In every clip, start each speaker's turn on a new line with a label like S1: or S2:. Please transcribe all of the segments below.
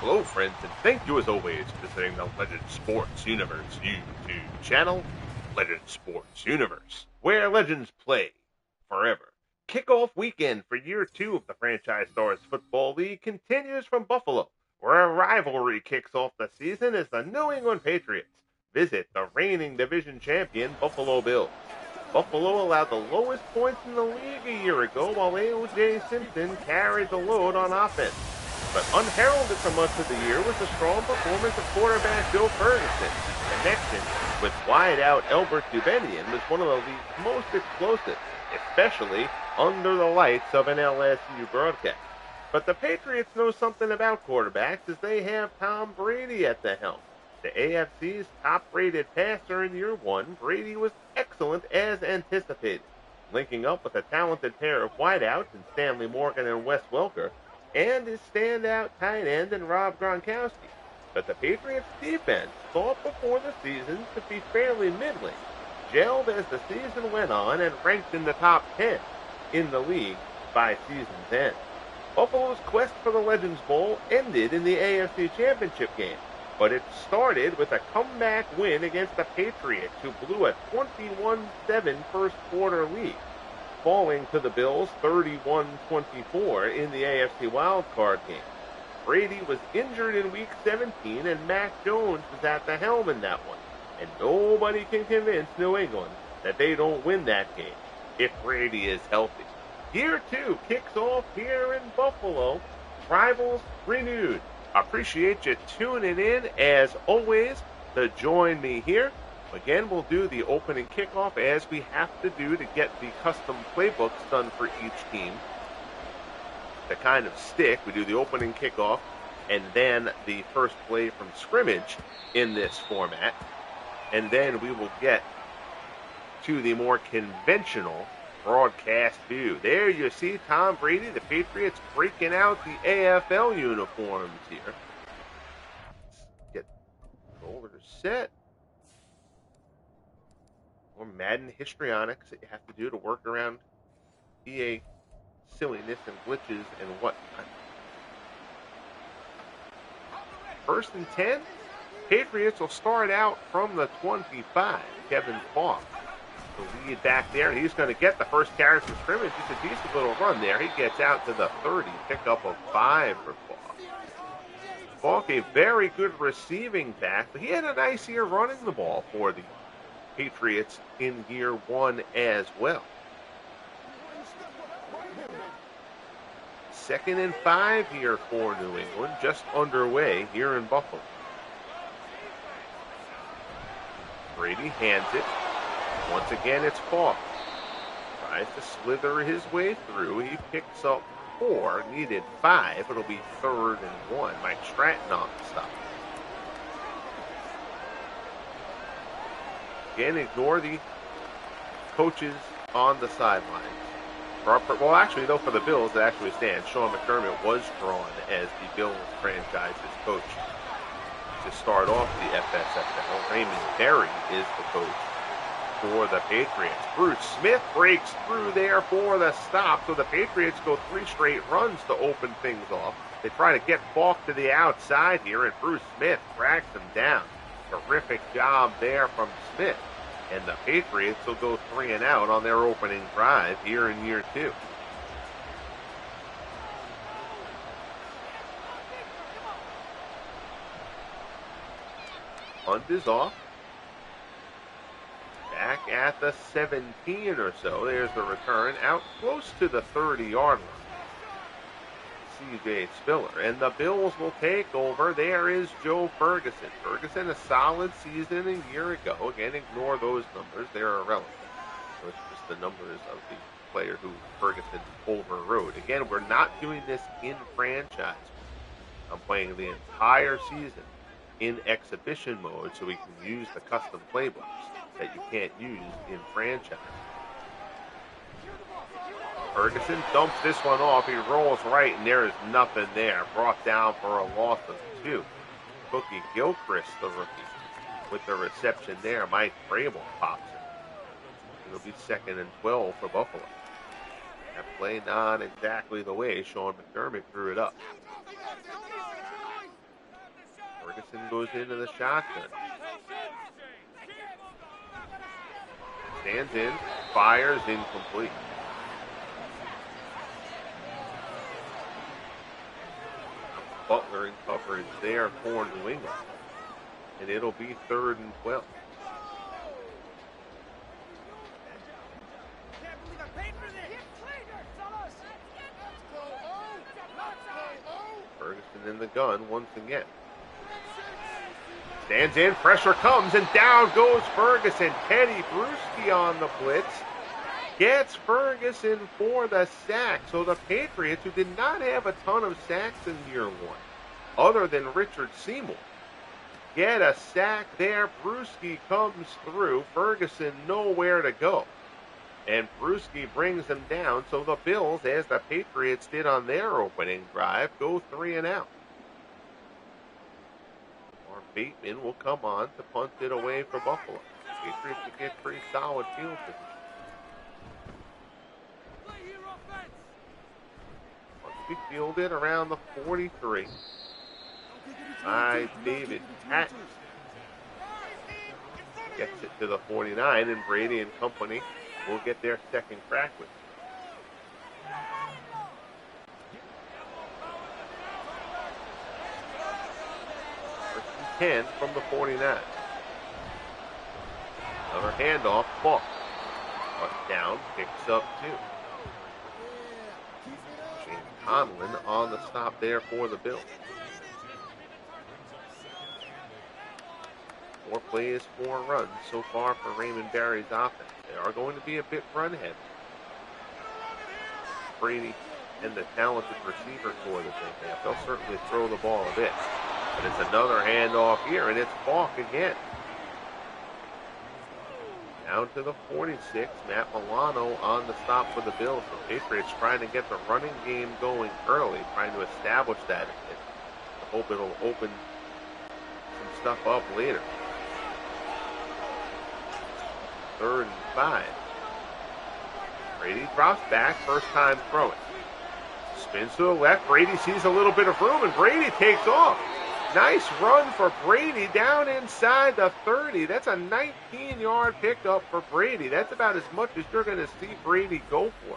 S1: Hello, friends, and thank you as always for visiting the Legend Sports Universe YouTube channel, Legend Sports Universe, where legends play forever. Kickoff weekend for year 2 of the Franchise Stars Football League continues from Buffalo, where a rivalry kicks off the season as the New England Patriots visit the reigning division champion Buffalo Bills. Buffalo allowed the lowest points in the league a year ago, while OJ Simpson carried the load on offense. But unheralded for much of the year was the strong performance of quarterback Joe Ferguson. Connection with wideout Elbert Dubenion was one of the league's most explosive, especially under the lights of an LSU broadcast. But the Patriots know something about quarterbacks, as they have Tom Brady at the helm. The AFC's top-rated passer in year 1, Brady was excellent as anticipated. Linking up with a talented pair of wideouts in Stanley and Wes Welker, and his standout tight end in Rob Gronkowski. But the Patriots' defense, thought before the season to be fairly middling, gelled as the season went on and ranked in the top 10 in the league by season's end. Buffalo's quest for the Legends Bowl ended in the AFC Championship game, but it started with a comeback win against the Patriots, who blew a 21-7 first-quarter lead, falling to the Bills 31-24 in the AFC wildcard game. Brady was injured in Week 17, and Mac Jones was at the helm in that one. And nobody can convince New England that they don't win that game if Brady is healthy. Year 2 kicks off here in Buffalo. Rivals renewed. Appreciate you tuning in, as always, to join me here. Again, we'll do the opening kickoff as we have to do to get the custom playbooks done for each team to kind of stick. We do the opening kickoff and then the first play from scrimmage in this format. And then we will get to the more conventional broadcast view. There you see Tom Brady, the Patriots, breaking out the AFL uniforms here. Let's get rollers set. Or Madden histrionics that you have to do to work around EA silliness and glitches and whatnot. First and 10. Patriots will start out from the 25. Kevin Falk, the lead back there, and he's going to get the first carry from scrimmage. Just a decent little run there. He gets out to the 30. Pickup of 5 for Falk. Falk, a very good receiving back, but he had a nice year running the ball for the Patriots in year 1 as well. 2nd and 5 here for New England, just underway here in Buffalo. Brady hands it. Once again, it's Falk. Tries to slither his way through. He picks up 4, needed 5. It'll be 3rd and 1. Mike Stratton on the stop. Again, ignore the coaches on the sidelines. Well, actually, though, for the Bills, it actually stands. Sean McDermott was drawn as the Bills franchise's coach to start off the FSFL. Raymond Berry is the coach for the Patriots. Bruce Smith breaks through there for the stop, so the Patriots go 3 straight runs to open things off. They try to get Falk to the outside here, and Bruce Smith tracks him down. Terrific job there from Smith. And the Patriots will go 3 and out on their opening drive here in year 2. Punt is off. Back at the 17 or so. There's the return out close to the 30-yard line. C.J. Spiller. And the Bills will take over. There is Joe Ferguson. Ferguson, a solid season a year ago. Again, ignore those numbers. They're irrelevant. So it's just the numbers of the player who Ferguson overrode. Again, we're not doing this in franchise. I'm playing the entire season in exhibition mode so we can use the custom playbooks that you can't use in franchise. Ferguson dumps this one off. He rolls right, and there is nothing there. Brought down for a loss of 2. Cookie Gilchrist, the rookie, with the reception there. Mike Vrabel pops it. It'll be 2nd and 12 for Buffalo. That play not exactly the way Sean McDermott drew it up. Ferguson goes into the shotgun. Stands in, fires, incomplete. Butler in coverage there for New England. And it'll be 3rd and 12. Ferguson in the gun once again. Stands in, pressure comes, and down goes Ferguson. Teddy Bruschi on the blitz gets Ferguson for the sack. So the Patriots, who did not have a ton of sacks in year one, other than Richard Seymour, get a sack there. Bruschi comes through. Ferguson nowhere to go. And Bruschi brings them down. So the Bills, as the Patriots did on their opening drive, go 3 and out. Bateman will come on to punt it away for Buffalo. Patriots will get pretty solid field position. Once we fielded around the 43 by David Patton. Gets it to the 49, and Brady and company will get their second crack with it. 10 from the 49. Another handoff, Falk. Down, picks up 2. James Conlon on the stop there for the Bills. 4 plays, 4 runs so far for Raymond Barry's offense. They are going to be a bit run heavy. Brady and the talented receiver core that they have, they'll certainly throw the ball a bit. But it's another handoff here, and it's Falk again. Down to the 46, Matt Milano on the stop for the Bills. The Patriots trying to get the running game going early, trying to establish that. I hope it'll open some stuff up later. 3rd and 5. Brady drops back, first time throwing. Spins to the left, Brady sees a little bit of room, and Brady takes off. Nice run for Brady down inside the 30. That's a 19-yard pickup for Brady. That's about as much as you're going to see Brady go for.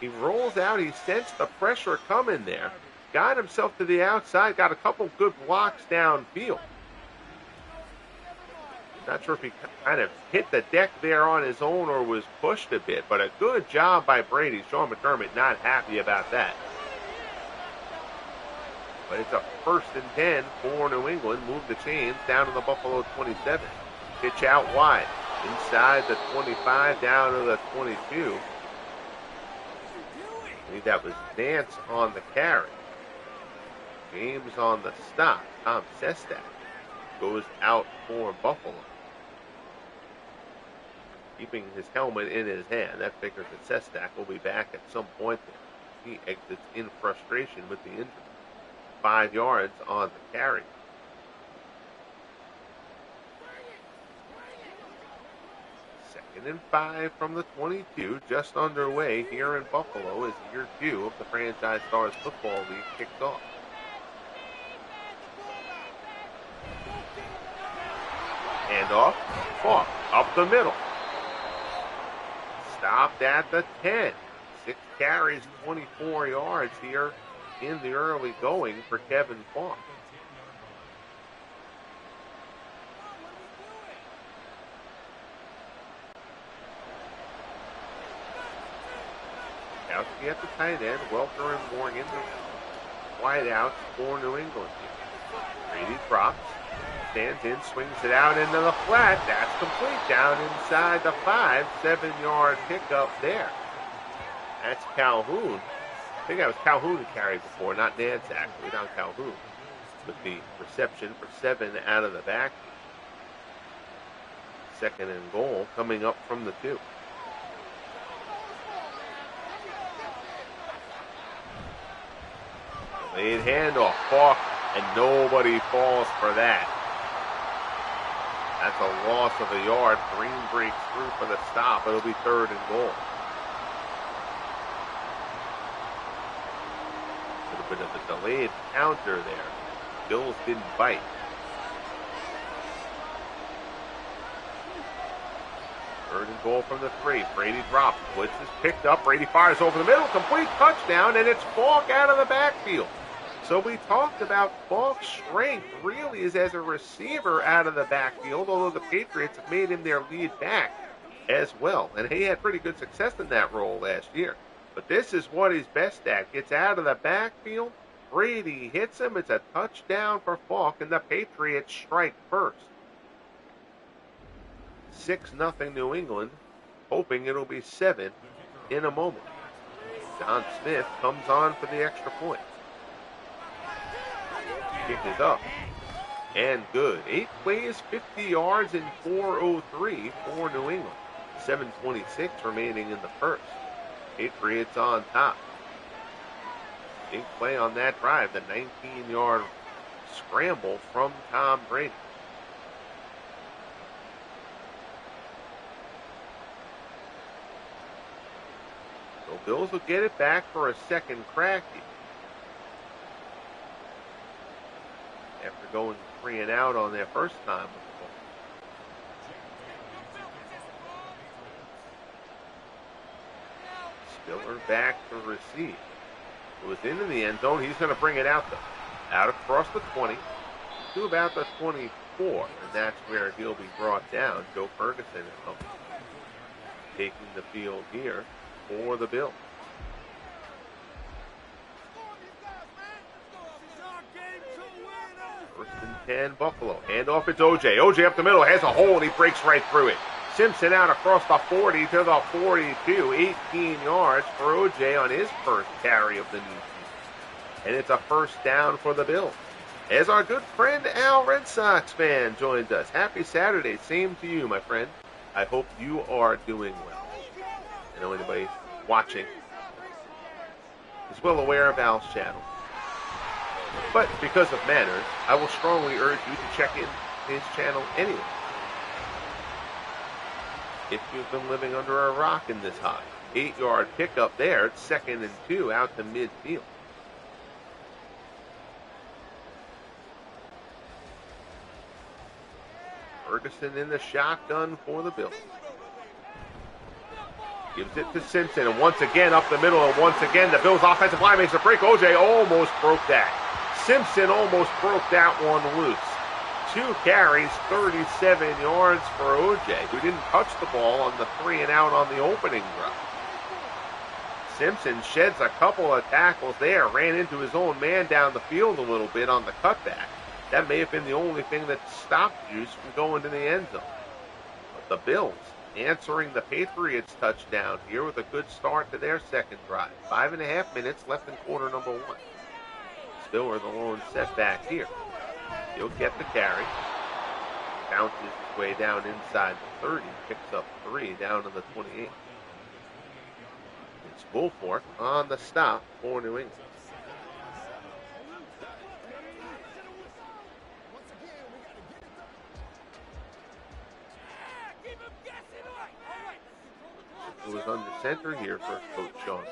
S1: He rolls out. He sensed the pressure coming there. Got himself to the outside. Got a couple good blocks downfield. Not sure if he kind of hit the deck there on his own or was pushed a bit, but a good job by Brady. Sean McDermott not happy about that. But it's a 1st and 10 for New England. Move the chains down to the Buffalo 27. Pitch out wide. Inside the 25, down to the 22. I think that was Nance on the carry. James on the stop. Tom Sestak goes out for Buffalo. Keeping his helmet in his hand. That figures that Sestak will be back at some point there. He exits in frustration with the injury. 5 yards on the carry. 2nd and 5 from the 22, just underway here in Buffalo as year 2 of the Franchise Stars Football League kicks off. Handoff, Falk, up the middle. Stopped at the 10. 6 carries, 24 yards here in the early going for Kevin Falk. Gronkowski at the tight end, Welker and Morgan, wideouts for New England. Brady drops, stands in, swings it out into the flat. That's complete. Down inside the 5, 7-yard pickup there. That's Calhoun. I think that was Calhoun who carried before, not Nance actually, not Calhoun. With the reception for 7 out of the back. 2nd and goal coming up from the 2. Delayed handoff, Falk, and nobody falls for that. That's a loss of a yard. Green breaks through for the stop. It'll be 3rd and goal. A little bit of a delayed counter there. Bills didn't bite. goal from the 3. Brady drops. Blitz is picked up. Brady fires over the middle. Complete touchdown, and it's Falk out of the backfield. So we talked about Falk's strength really is as a receiver out of the backfield, although the Patriots have made him their lead back as well. And he had pretty good success in that role last year. But this is what he's best at. Gets out of the backfield. Brady hits him. It's a touchdown for Falk, and the Patriots strike first. 6-0 New England, hoping it'll be 7 in a moment. John Smith comes on for the extra point. Kick is up and good. 8 plays, 50 yards, and 4:03 for New England. 7:26 remaining in the first. Patriots on top. Big play on that drive, the 19-yard scramble from Tom Brady. So Bills will get it back for a second crack here. After going 3 and out on their first time with the ball. Spiller back to receive. It was into the end zone. He's going to bring it out, though. Out across the 20 to about the 24. And that's where he'll be brought down. Joe Ferguson at home. Taking the field here for the Bills. First and 10, Buffalo. Handoff, it's OJ. OJ up the middle, has a hole, and he breaks right through it. Simpson out across the 40 to the 42. 18 yards for OJ on his first carry of the new season. And it's a first down for the Bills. As our good friend Al, Red Sox fan, joins us. Happy Saturday. Same to you, my friend. I hope you are doing well. I know anybody watching is well aware of Al's channel. But because of manners, I will strongly urge you to check in his channel anyway. If you've been living under a rock in this high. 8-yard pickup there. It's 2nd and 2 out to midfield. Ferguson in the shotgun for the Bills. Gives it to Simpson, and once again up the middle, and once again the Bills offensive line makes a break. OJ almost broke that. Simpson almost broke that one loose. 2 carries, 37 yards for OJ, who didn't touch the ball on the 3 and out on the opening drive. Simpson sheds a couple of tackles there, ran into his own man down the field a little bit on the cutback. That may have been the only thing that stopped Juice from going to the end zone. But the Bills answering the Patriots touchdown here with a good start to their second drive. 5.5 minutes left in quarter number 1. Spiller the lone setback here. He'll get the carry. Bounces his way down inside the 30. Picks up 3 down to the 28. It's Woolfork on the stop for New England. It was under center here for Coach Sean.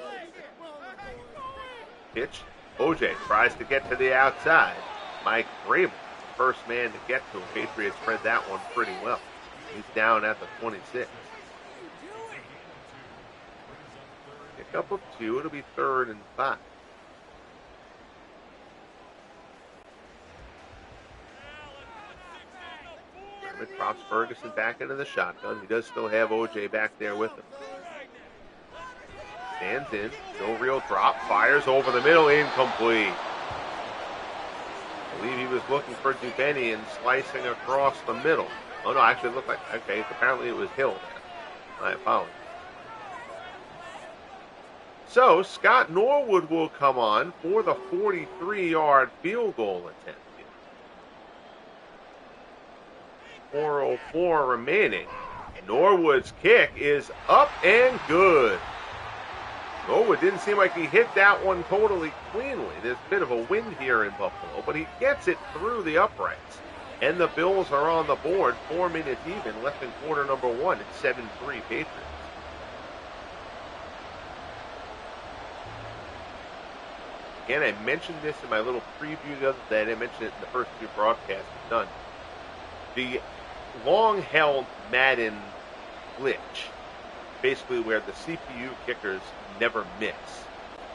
S1: Pitch. OJ tries to get to the outside. Mike Vrabel, first man to get to him. Patriots spread that one pretty well. He's down at the 26. Pick up of 2. It'll be 3rd and 5. Kermit drops Ferguson back into the shotgun. He does still have OJ back there with him. Stands in, no real drop, fires over the middle, incomplete. I believe he was looking for Dubenion slicing across the middle. Oh no, actually it looked like, okay, apparently it was Hill there. My apologies. So, Scott Norwood will come on for the 43-yard field goal attempt. 4:04 remaining. Norwood's kick is up and good. Norwood didn't seem like he hit that one totally cleanly. There's a bit of a wind here in Buffalo, but he gets it through the uprights. And the Bills are on the board. 4 minutes even left in quarter number 1. It's 7-3 Patriots. Again, I mentioned this in my little preview the other day. I mentioned it in the first 2 broadcasts we've done. The long-held Madden glitch basically where the CPU kickers never miss,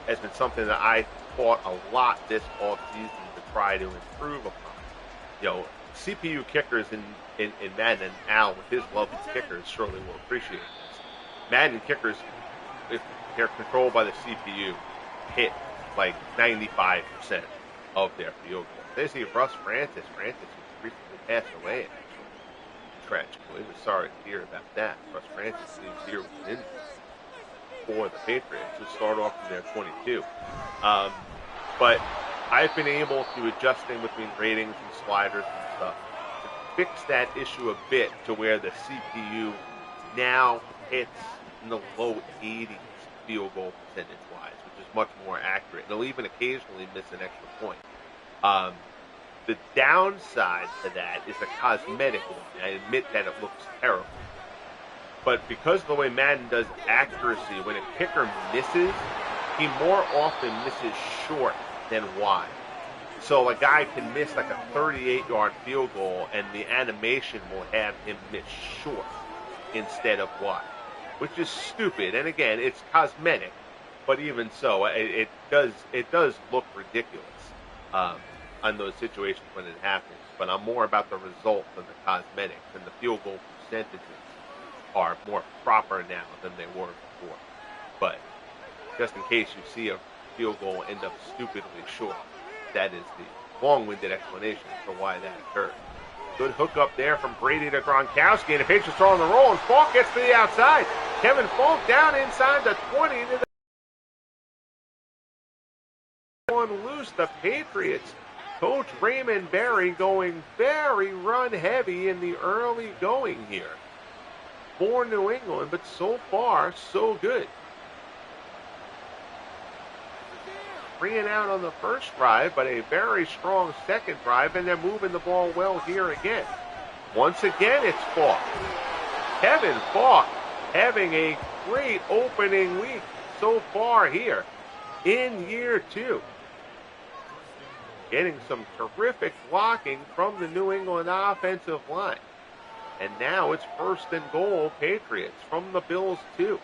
S1: has been something that I fought a lot this offseason to try to improve upon. You know, CPU kickers in Madden, and Al with his love of kickers surely will appreciate this. Madden kickers, if they're controlled by the CPU, hit like 95% of their field goals. They see Russ Francis who recently passed away. Tragically, we're sorry to hear about that. Russ Francis leaves here with an injury for the Patriots to start off from their 22. But I've been able to adjust in between ratings and sliders and stuff to fix that issue a bit to where the CPU now hits in the low 80s field goal percentage-wise, which is much more accurate. They'll even occasionally miss an extra point. The downside to that is a cosmetic one. I admit that it looks terrible. But because of the way Madden does accuracy, when a kicker misses, he more often misses short than wide. So a guy can miss like a 38-yard field goal, and the animation will have him miss short instead of wide, which is stupid. And again, it's cosmetic, but even so, it does look ridiculous on those situations when it happens. But I'm more about the result than the cosmetics, and the field goal percentages are more proper now than they were before. But just in case you see a field goal end up stupidly short, that is the long-winded explanation for why that occurred. Good hook up there from Brady to Gronkowski, and the Patriots are on the roll, and Falk gets to the outside. Kevin Falk down inside the 20 to the one loose. The Patriots, Coach Raymond Berry going very run-heavy in the early going here for New England, but so far, so good. 3 and out on the first drive, but a very strong second drive, and they're moving the ball well here again. Once again, it's Falk. Kevin Falk having a great opening week so far here in year 2. Getting some terrific blocking from the New England offensive line. And now it's 1st and goal, Patriots, from the Bills 2.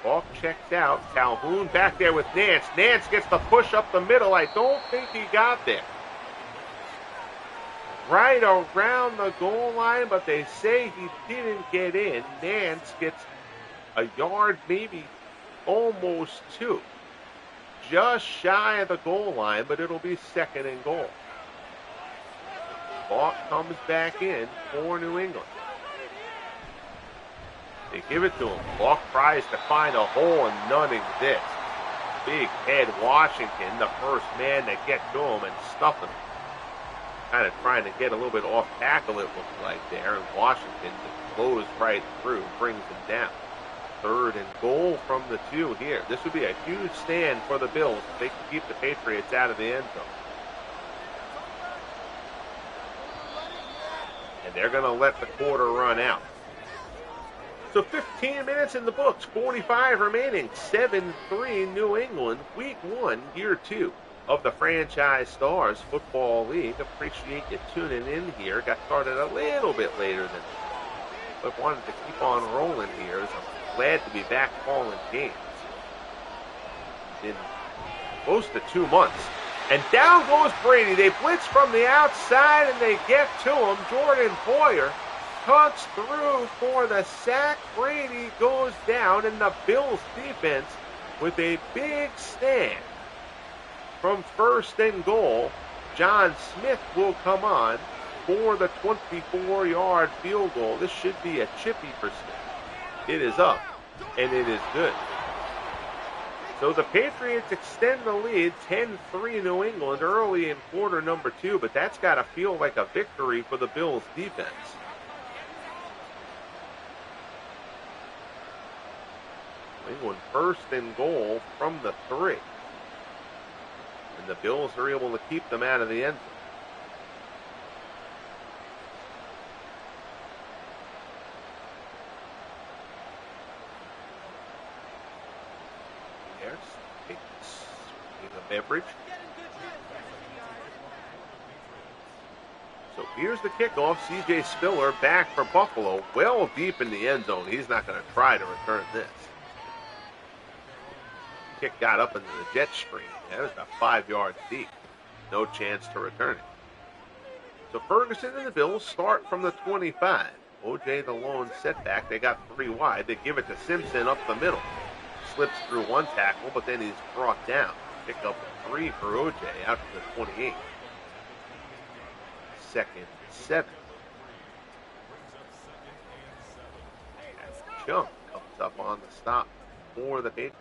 S1: Falk checks out. Calhoun back there with Nance. Nance gets the push up the middle. I don't think he got there. Right around the goal line, but they say he didn't get in. Nance gets a yard, maybe almost 2. Just shy of the goal line, but it'll be 2nd and goal. Falk comes back in for New England. They give it to him. Falk tries to find a hole, and none exists. Big head Washington, the first man to get to him and stuff him. Kind of trying to get a little bit off tackle, it looked like there, and Washington just blows right through, brings him down. 3rd and goal from the 2 here. This would be a huge stand for the Bills if they can keep the Patriots out of the end zone. And they're going to let the quarter run out. So 15 minutes in the books, 45 remaining, 7-3 New England, week 1, year 2 of the Franchise Stars Football League. Appreciate you tuning in here. Got started a little bit later than but wanted to keep on rolling here. So I'm glad to be back calling games. In close to 2 months. And down goes Brady. They blitz from the outside and they get to him. Jordan Poyer cuts through for the sack. Brady goes down, and the Bills defense with a big stand from 1st and goal. John Smith will come on for the 24-yard field goal. This should be a chippy for Smith. It is up, and it is good. So the Patriots extend the lead, 10-3 New England early in quarter number 2, but that's got to feel like a victory for the Bills defense. England 1st and goal from the 3. And the Bills are able to keep them out of the end zone. There's a beverage. So here's the kickoff. C.J. Spiller back for Buffalo, well deep in the end zone. He's not going to try to return this. Kick got up into the jet stream. That was about 5 yards deep. No chance to return it. So Ferguson and the Bills start from the 25. OJ the lone setback. They got 3 wide. They give it to Simpson up the middle. Slips through 1 tackle, but then he's brought down. Pick up a 3 for OJ out to the 28. 2nd and 7. And Chung comes up on the stop for the Patriots.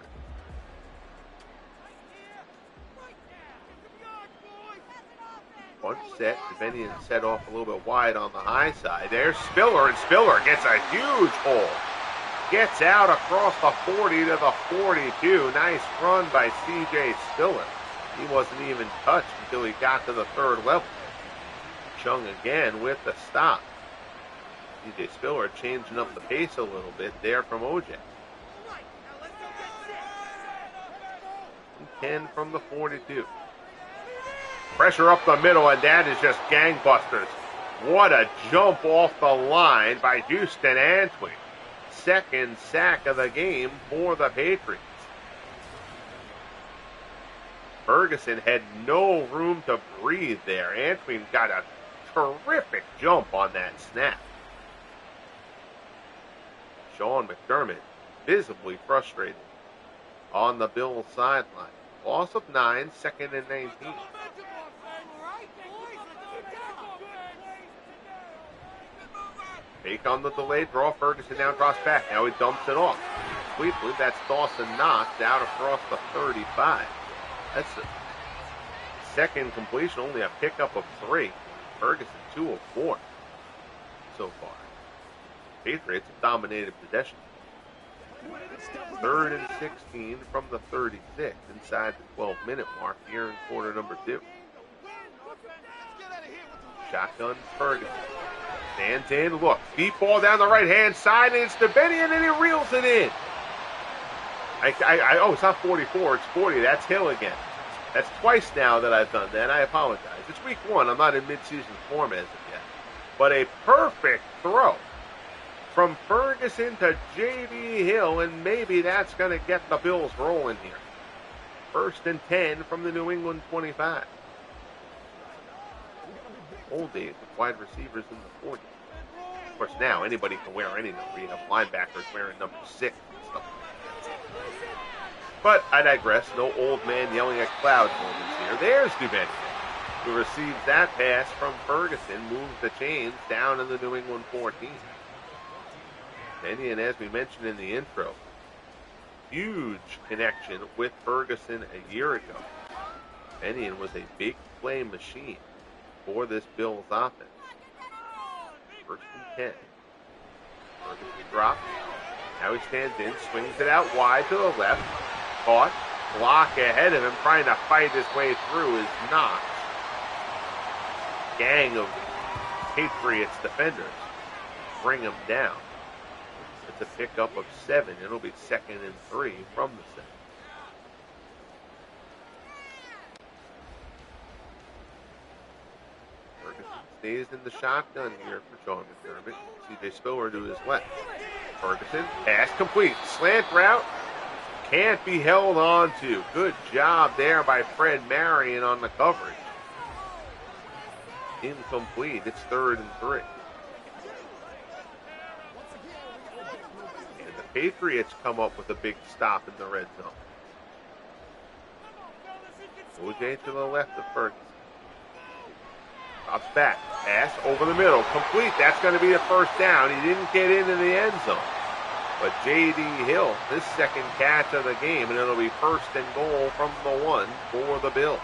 S1: One set, Dubenion set off a little bit wide on the high side. There's Spiller, and Spiller gets a huge hole. Gets out across the 40 to the 42. Nice run by C.J. Spiller. He wasn't even touched until he got to the 3rd level. Chung again with the stop. C.J. Spiller changing up the pace a little bit there from OJ. 10 from the 42. Pressure up the middle, and that is just gangbusters. What a jump off the line by Houston Antwi. 2nd sack of the game for the Patriots. Ferguson had no room to breathe there. Antwi got a terrific jump on that snap. Sean McDermott visibly frustrated on the Bills sideline. Loss of 9, 2nd and 19. Fake on the delayed draw. Ferguson now drops back. Now he dumps it off. Sweetly, that's Dawson Knox out across the 35. That's the 2nd completion, only a pickup of 3. Ferguson 2 of 4 so far. Patriots have dominated possession. 3rd and 16 from the 36 inside the 12-minute mark here in quarter number 2. Shotgun Ferguson. Stands in, look, deep ball down the right-hand side, and it's Dubenion, and he reels it in. Oh, it's not 44, it's 40. That's Hill again. That's twice now that I've done that. I apologize. It's week 1. I'm not in midseason form as of yet. But a perfect throw from Ferguson to J.D. Hill, and maybe that's going to get the Bills rolling here. 1st and 10 from the New England 25. Old days with wide receivers in the 40s. Of course, now anybody can wear any number. You have linebackers wearing number 6 and stuff like that. But I digress. No old man yelling at clouds moments here. There's Dubenion, who receives that pass from Ferguson, moves the chains down in the New England 14. Dubenion, as we mentioned in the intro, huge connection with Ferguson a year ago. Dubenion was a big play machine for this Bills offense. 1st and 10. Ferguson drops. Now he stands in, swings it out wide to the left. Caught. Block ahead of him, trying to fight his way through is Knox. Gang of Patriots defenders bring him down. It's a pickup of 7. It'll be 2nd and 3 from the 7. Stays in the shotgun here for Sean McDermott. C.J. Spiller to his left. Ferguson, pass complete. Slant route can't be held on to. Good job there by Fred Marion on the coverage. Incomplete. It's 3rd and 3. And the Patriots come up with a big stop in the red zone. OJ to the left of Ferguson. Drops back. Pass over the middle. Complete. That's going to be the 1st down. He didn't get into the end zone. But J.D. Hill, his 2nd catch of the game, and it'll be 1st and goal from the 1 for the Bills.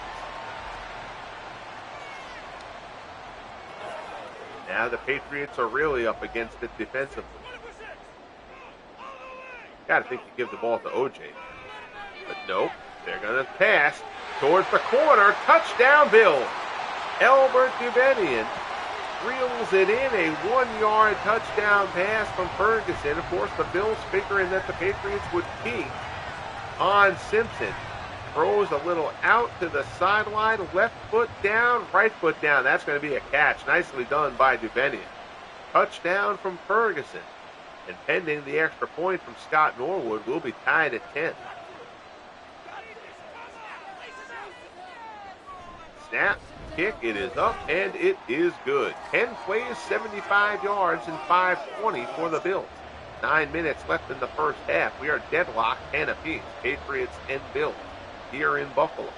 S1: Now the Patriots are really up against it defensively. Got to think you give the ball to OJ. But nope. They're going to pass towards the corner. Touchdown, Bills. Elbert Dubenion reels it in, a 1-yard touchdown pass from Ferguson. Of course, the Bills figuring that the Patriots would peak on Simpson. throws a little out to the sideline, left foot down, right foot down. That's going to be a catch. Nicely done by Dubenion. Touchdown from Ferguson. And pending the extra point from Scott Norwood, we'll be tied at 10. Snap, kick, it is up, and it is good. 10 plays, 75 yards, and 5:20 for the Bills. 9 minutes left in the first half. We are deadlocked 10 apiece. Patriots and Bills here in Buffalo.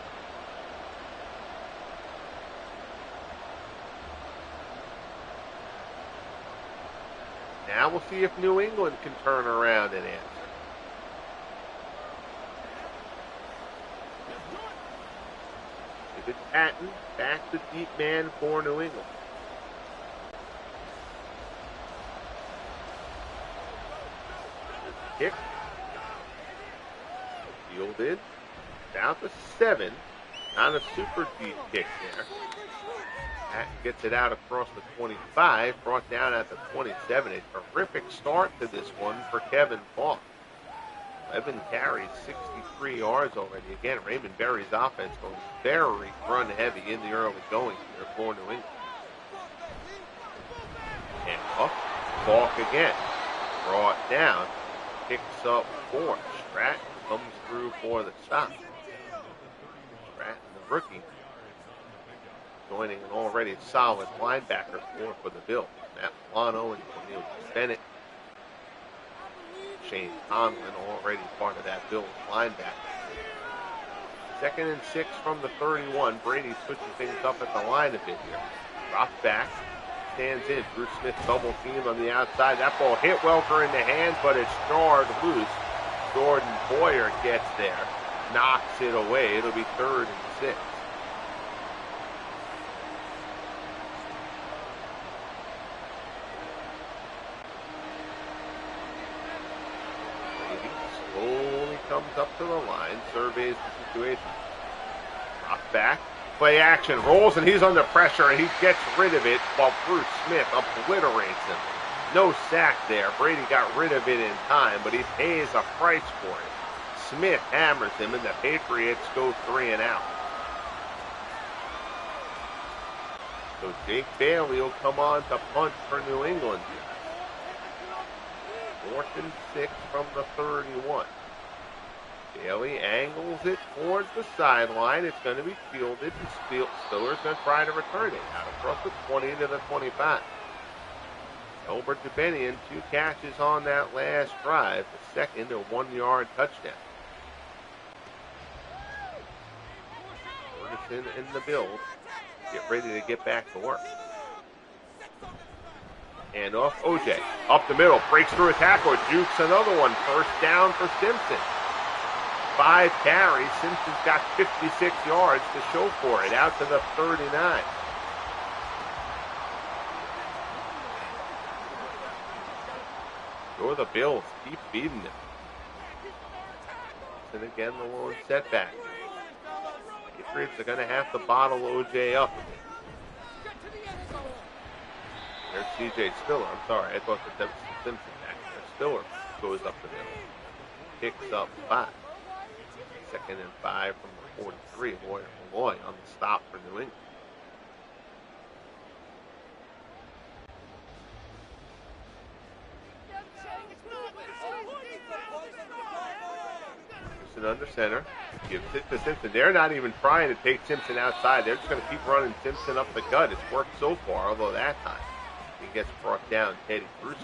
S1: Now we'll see if New England can turn around and answer. David Patton back to deep man for New England. Kick. Fielded. Down to 7. Not a super deep kick there. Patton gets it out across the 25. Brought down at the 27. A terrific start to this one for Kevin Falk. 11 carries, 63 yards already. Again, Raymond Berry's offense going very run heavy in the early going here for New England. And up, Falk again. Brought down. Picks up 4. Stratton comes through for the stop. Stratton, the rookie, joining an already solid linebacker core for the Bills. Matt Milano and Camille Bennett. Shane Tomlin already part of that Bills linebacker. 2nd and 6 from the 31. Brady switching things up at the line a bit here. Drops back. Stands in. Bruce Smith double team on the outside. That ball hit Welker in the hands, but it's jarred loose. Jordan Boyer gets there. Knocks it away. It'll be 3rd and 6. Brady slowly comes up to the line. Surveys the situation. Drops back. Play action, rolls, and he's under pressure, and he gets rid of it while Bruce Smith obliterates him. No sack there. Brady got rid of it in time, but he pays a price for it. Smith hammers him, and the Patriots go 3 and out. So Jake Bailey will come on to punt for New England here. 4th and 6 from the 31. Bailey angles it towards the sideline. It's going to be fielded, and Stiller's going to try to return it out across the 20 to the 25. Elbert Dubenion, 2 catches on that last drive. The second, a 1-yard touchdown. Ferguson and the Bills get ready to get back to work. And off OJ. Up the middle, breaks through a tackle, jukes another one. 1st down for Simpson. 5 carries. Simpson's got 56 yards to show for it. Out to the 39. Or the Bills keep feeding him. And again, the lone setback. Patriots are going to have to bottle OJ up. There's C.J. Spiller. I'm sorry, I thought that was Simpson back there. Spiller goes up the middle. Picks up 5. 2nd and 5 from the 43. Malloy on the stop for New England. Simpson under center. Gives it to Simpson. They're not even trying to take Simpson outside. They're just going to keep running Simpson up the gut. It's worked so far, although that time he gets brought down. Teddy Bruce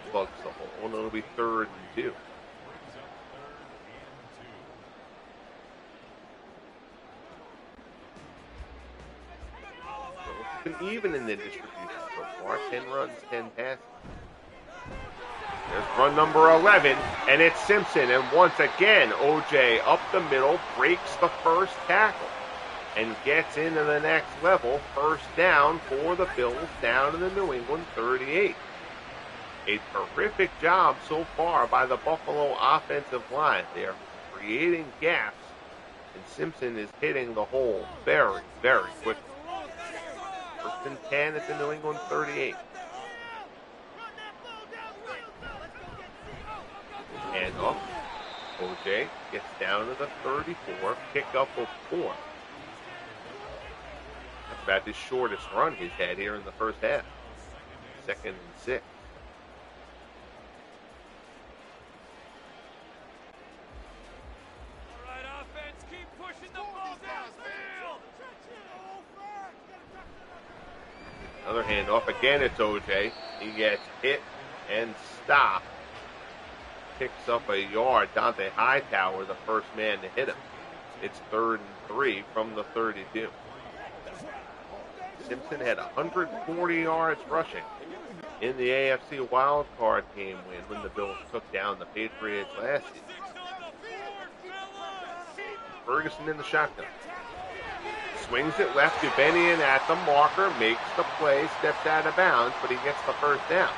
S1: plugs the hole. And it'll be 3rd and 2. Even in the distribution so far. 10 runs, 10 passes. There's run number 11, and it's Simpson. And once again, OJ up the middle, breaks the first tackle, and gets into the next level. 1st down for the Bills, down to the New England 38. A terrific job so far by the Buffalo offensive line. They are creating gaps, and Simpson is hitting the hole very, very quickly. 1st and 10 at the New England 38. And up. OJ gets down to the 34, pickup of 4. That's about his shortest run he's had here in the first half. 2nd and 6.
S2: All right, offense, keep pushing the ball downfield.
S1: Another handoff. Again, it's OJ. He gets hit and stopped. Picks up a yard. Dante Hightower, the first man to hit him. It's 3rd and 3 from the 32. Simpson had 140 yards rushing in the AFC wildcard game win when the Bills took down the Patriots last season. Ferguson in the shotgun. Swings it left. Dubenion at the marker. Makes the play. Steps out of bounds, but he gets the first down.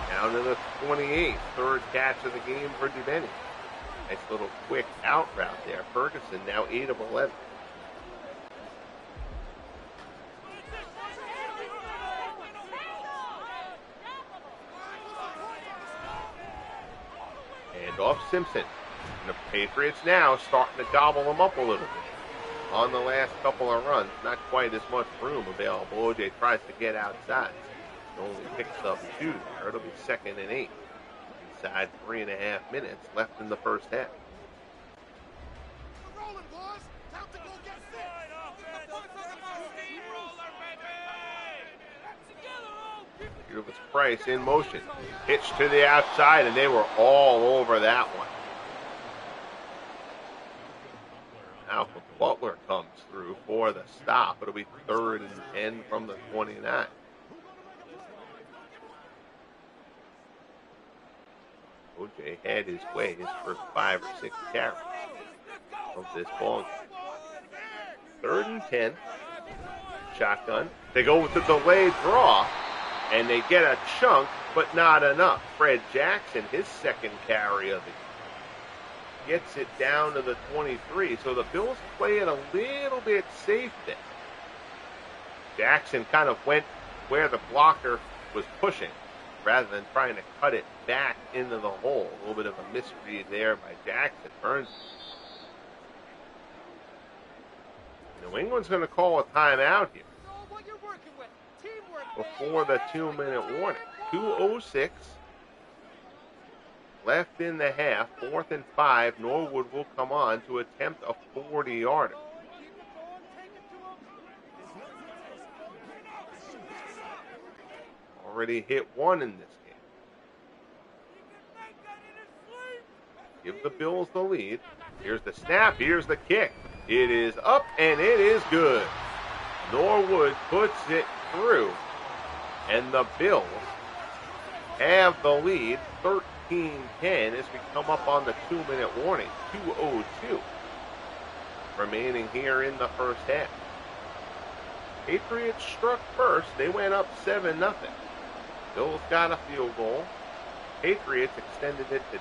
S1: Down to the 28. 3rd catch of the game for Dubenion. Nice little quick out route there. Ferguson now 8 of 11. And off Simpson. And the Patriots now starting to gobble them up a little bit. On the last couple of runs, not quite as much room available. OJ tries to get outside. He only picks up 2 there. It'll be 2nd and 8. Inside 3.5 minutes left in the first half. Here was Price in motion. Pitch to the outside, and they were all over that one. Malcolm Butler comes through for the stop. It'll be 3rd and 10 from the 29. OJ had his way his first 5 or 6 carries of this ball game. 3rd and 10. Shotgun. They go with the delayed draw, and they get a chunk, but not enough. Fred Jackson, his 2nd carry of the game, gets it down to the 23. So the Bills play it a little bit safe there. Jackson kind of went where the blocker was pushing rather than trying to cut it back into the hole. A little bit of a misread there by Jackson. Burns. New England's going to call a timeout here before the 2-minute warning. 2:06 left in the half. 4th and 5. Norwood will come on to attempt a 40-yarder. Already hit 1 in this game. Give the Bills the lead. Here's the snap. Here's the kick. It is up, and it is good. Norwood puts it through, and the Bills have the lead 13-10 as we come up on the 2-minute warning. 2:02 remaining here in the first half. Patriots struck first. They went up 7-0. Bills got a field goal. Patriots extended it to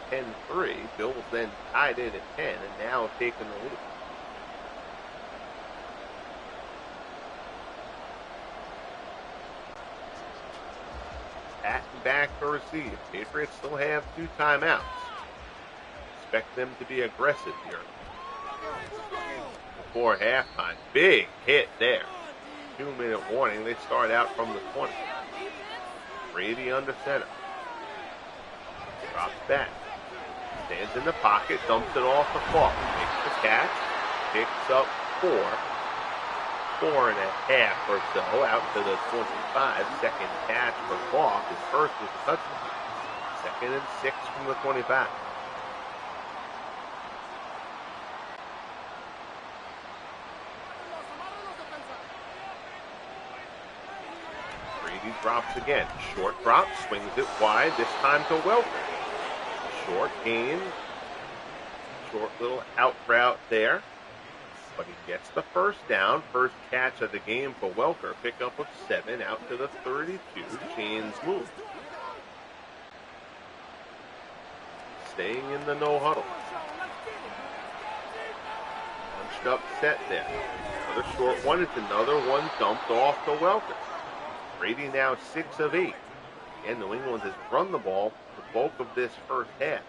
S1: 10-3. Bills then tied it at 10 and now have taken the lead. Patton back to receive. Patriots still have 2 timeouts. Expect them to be aggressive here before halftime. Big hit there. 2-minute warning. They start out from the 20. Brady under center. Drops back. Stands in the pocket. Dumps it off the Falk. Makes the catch. Picks up 4.5 or so out to the 25. 2nd catch for Falk. His first was a touchdown. 2nd and 6 from the 25. Brady drops again. Short drop. Swings it wide. This time to Welker. Short gain. Short little out route there. But he gets the first down. First catch of the game for Welker. Pickup of 7 out to the 32. Chains move. Staying in the no huddle. Bunched up set there. Another short one. It's another one dumped off to Welker. Brady now 6 of 8. And New England has run the ball the bulk of this first half.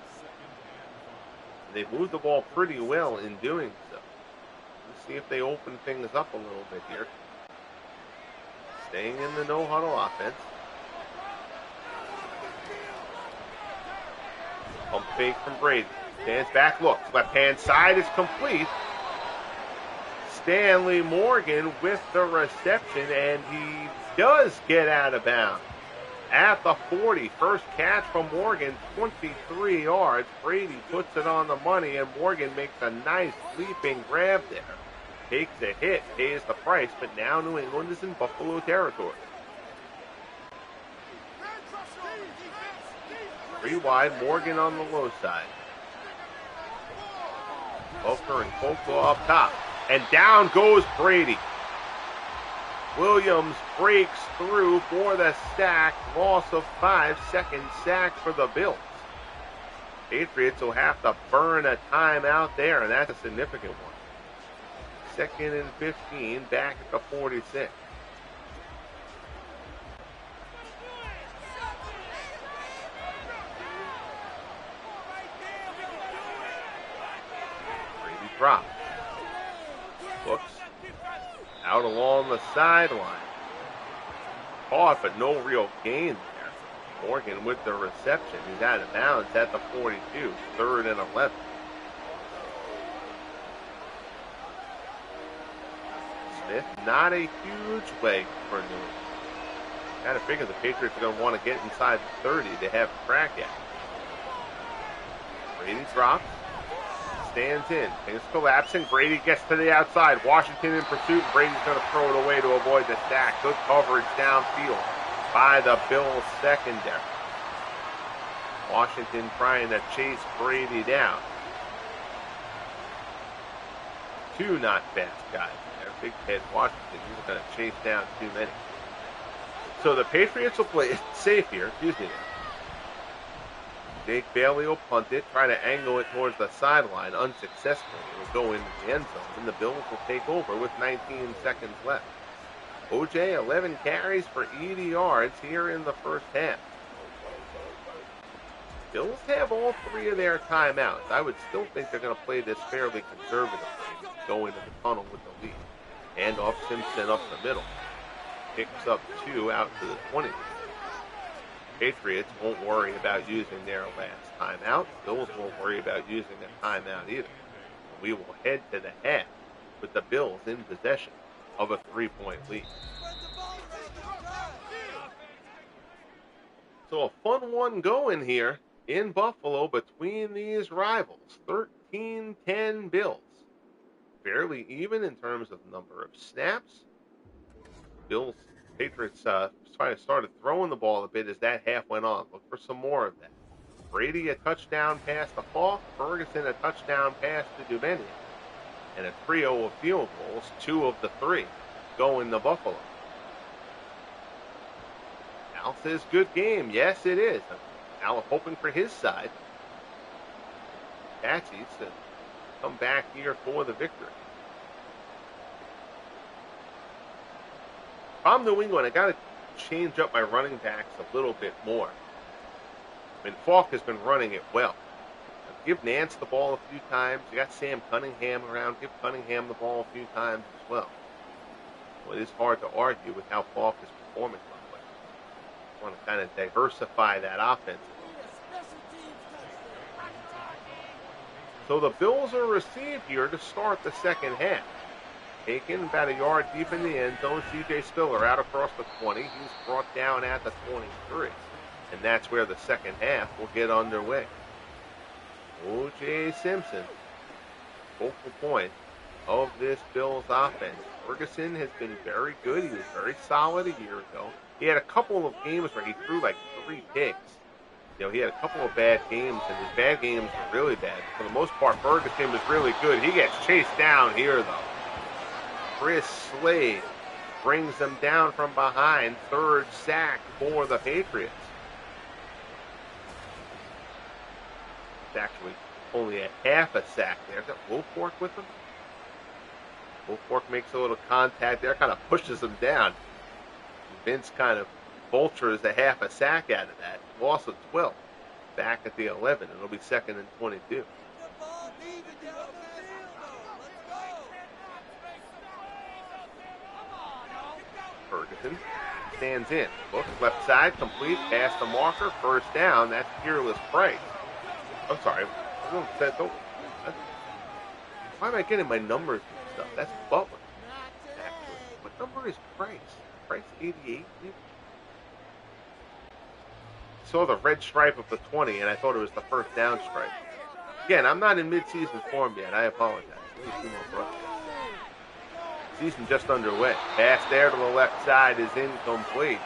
S1: They moved the ball pretty well in doing so. Let's see if they open things up a little bit here. Staying in the no-huddle offense. Pump fake from Brady. Stands back, looks. Left-hand side is complete. Stanley Morgan with the reception, and he does get out of bounds. At the 40, first catch from Morgan, 23 yards. Brady puts it on the money, and Morgan makes a nice leaping grab there. Takes a hit, pays the price, but now New England is in Buffalo territory. 3 wide, Morgan on the low side. Welker and Colco up top. And down goes Brady. Williams breaks through for the sack. Loss of 5, second sack for the Bills. Patriots will have to burn a timeout there, and that's a significant one. 2nd and 15, back at the 46. Brady drops. Looks out along the sideline. Caught, but no real gain there. Morgan with the reception. He's out of bounds at the 42. 3rd and 11. Smith, not a huge leg for New England. Kind of figure the Patriots are going to want to get inside the 30 to have a crack at it. Brady drops. Stands in. Things collapsing. Brady gets to the outside. Washington in pursuit. Brady's going to throw it away to avoid the sack. Good coverage downfield by the Bills secondary. Washington trying to chase Brady down. 2 not fast guys there. Big head Washington. He's going to chase down too many. So the Patriots will play it safe here. Excuse me. Jake Bailey will punt it, try to angle it towards the sideline unsuccessfully. It will go into the end zone, and the Bills will take over with 19 seconds left. OJ, 11 carries for 80 yards here in the first half. Bills have all 3 of their timeouts. I would still think they're going to play this fairly conservatively, go into the tunnel with the lead. Hand off Simpson up the middle. Picks up 2 out to the 20. Patriots won't worry about using their last timeout. Bills won't worry about using a timeout either. We will head to the half with the Bills in possession of a 3-point lead. So a fun one going here in Buffalo between these rivals. 13-10 Bills. Fairly even in terms of number of snaps. Patriots started throwing the ball a bit as that half went on. Look for some more of that. Brady a touchdown pass to Falk. Ferguson a touchdown pass to Dubenion. And a trio of field goals, 2 of the 3 going to Buffalo. Al says good game. Yes, it is. Al hoping for his side. Patsies to come back here for the victory. If I'm New England, I got to change up my running backs a little bit more. I mean, Falk has been running it well. Give Nance the ball a few times. You got Sam Cunningham around. Give Cunningham the ball a few times as well. Well, it is hard to argue with how Falk is performing. I want to kind of diversify that offense. So the Bills are received here to start the second half. Taken about a yard deep in the end zone. C.J. Spiller out across the 20. He's brought down at the 23. And that's where the second half will get underway. OJ Simpson, focal point of this Bills offense. Ferguson has been very good. He was very solid a year ago. He had a couple of games where he threw like 3 picks. You know, he had a couple of bad games, and his bad games were really bad. For the most part, Ferguson was really good. He gets chased down here, though. Chris Slade brings them down from behind. 3rd sack for the Patriots. It's actually only a half a sack there. Is that Woolfork with him? Woolfork makes a little contact there, kind of pushes him down. Vince kind of vultures a half a sack out of that. Loss of 12. Back at the 11. It'll be 2nd and 22. Ferguson stands in. Looks left side, complete, past the marker, first down. That's Fearless Price. I'm sorry. Why am I getting my numbers and stuff? That's Butler. Actually. What number is Price? Price 88? Saw the red stripe of the 20, and I thought it was the first down stripe. Again, I'm not in mid-season form yet. I apologize. Let me see more brothers. Season just underway. Pass there to the left side is incomplete.